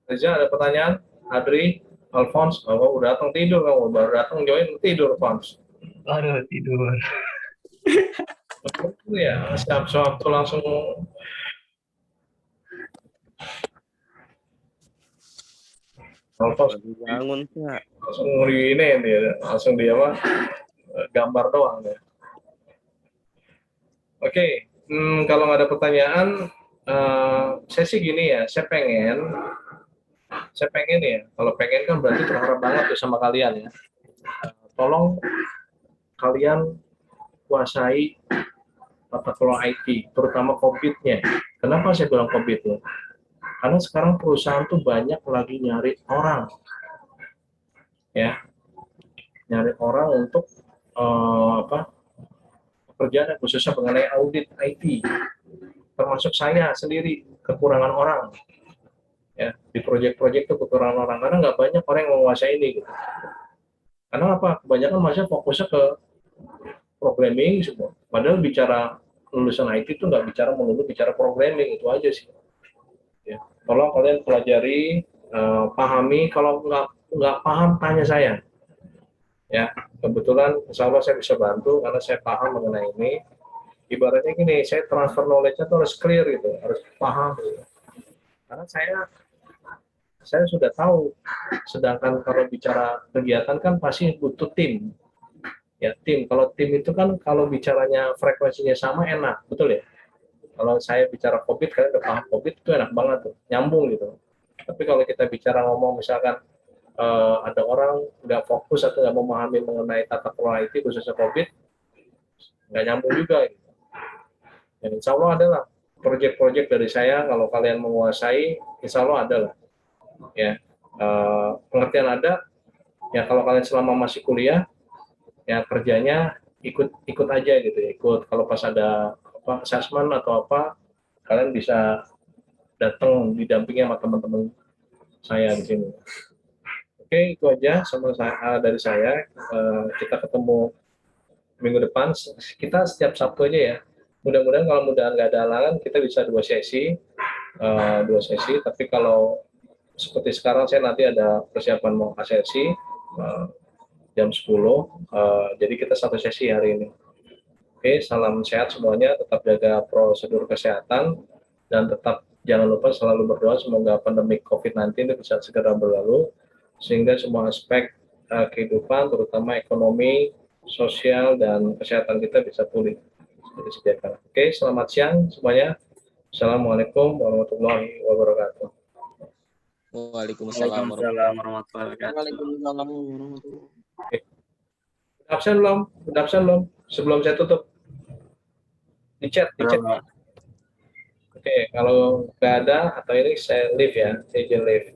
Reza ada pertanyaan? Adri, Alphonse, kamu udah datang tidur, kamu baru datang join tidur, Alphonse. Aduh, tidur. Ya, siap waktu langsung Alphonse Bangun Pak. langsung ini dia, langsung dia apa? Gambar doang ya. Oke, kalau nggak ada pertanyaan, saya sih gini ya, saya pengen ya, kalau pengen kan berarti berharap banget tuh sama kalian ya. Tolong kalian kuasai tata kelola IT, terutama COVID-nya. Kenapa saya bilang COVID-nya? Karena sekarang perusahaan tuh banyak lagi nyari orang, ya, nyari orang untuk pekerjaan khususnya mengenai audit IT. Termasuk saya sendiri kekurangan orang, ya, di proyek-proyek itu kekurangan orang karena nggak banyak orang yang menguasai ini. Gitu. Karena apa? Kebanyakan masih fokusnya ke programming semua. Padahal bicara lulusan IT itu nggak bicara melulu bicara programming, itu aja sih. Ya. Tolong kalian pelajari, pahami. Kalau nggak paham tanya saya. Ya, kebetulan insya Allah saya bisa bantu karena saya paham mengenai ini. Ibaratnya gini, saya transfer knowledge-nya tuh harus clear gitu, harus paham gitu. Karena saya sudah tahu. Sedangkan kalau bicara kegiatan kan pasti butuh tim. Ya, tim. Kalau tim itu kan kalau bicaranya frekuensinya sama enak, betul ya? Kalau saya bicara COVID, kalian udah paham COVID itu enak banget tuh, nyambung gitu. Tapi kalau kita bicara ngomong misalkan ada orang nggak fokus atau nggak memahami mengenai tata kelola IT khususnya COVID, nggak nyambung juga. Gitu. Dan insya Allah adalah proyek-proyek dari saya kalau kalian menguasai, insya Allah adalah. Ya, pengertian ada. Ya kalau kalian selama masih kuliah, ya kerjanya ikut aja gitu ya. Ikut kalau pas ada apa assessment atau apa, kalian bisa datang didampingi sama teman-teman saya di sini. Oke, itu aja sama saya, dari saya. Kita ketemu minggu depan. Kita setiap Sabtu aja ya. Mudah-mudahan kalau nggak ada halangan kita bisa dua sesi. Tapi kalau seperti sekarang saya nanti ada persiapan mau sesi jam 10. Jadi kita satu sesi hari ini. Oke, salam sehat semuanya, tetap jaga prosedur kesehatan dan tetap jangan lupa selalu berdoa semoga pandemi COVID-19 itu bisa segera berlalu sehingga semua aspek kehidupan terutama ekonomi, sosial dan kesehatan kita bisa pulih seperti sedia kala. Oke, selamat siang semuanya. Assalamualaikum warahmatullahi wabarakatuh. Waalaikumsalam warahmatullahi wabarakatuh. Waalaikumsalam warahmatullahi Udah absen belum? Sebelum saya tutup. Di chat. Oke, kalau nggak ada atau ini saya leave ya, saya izin leave.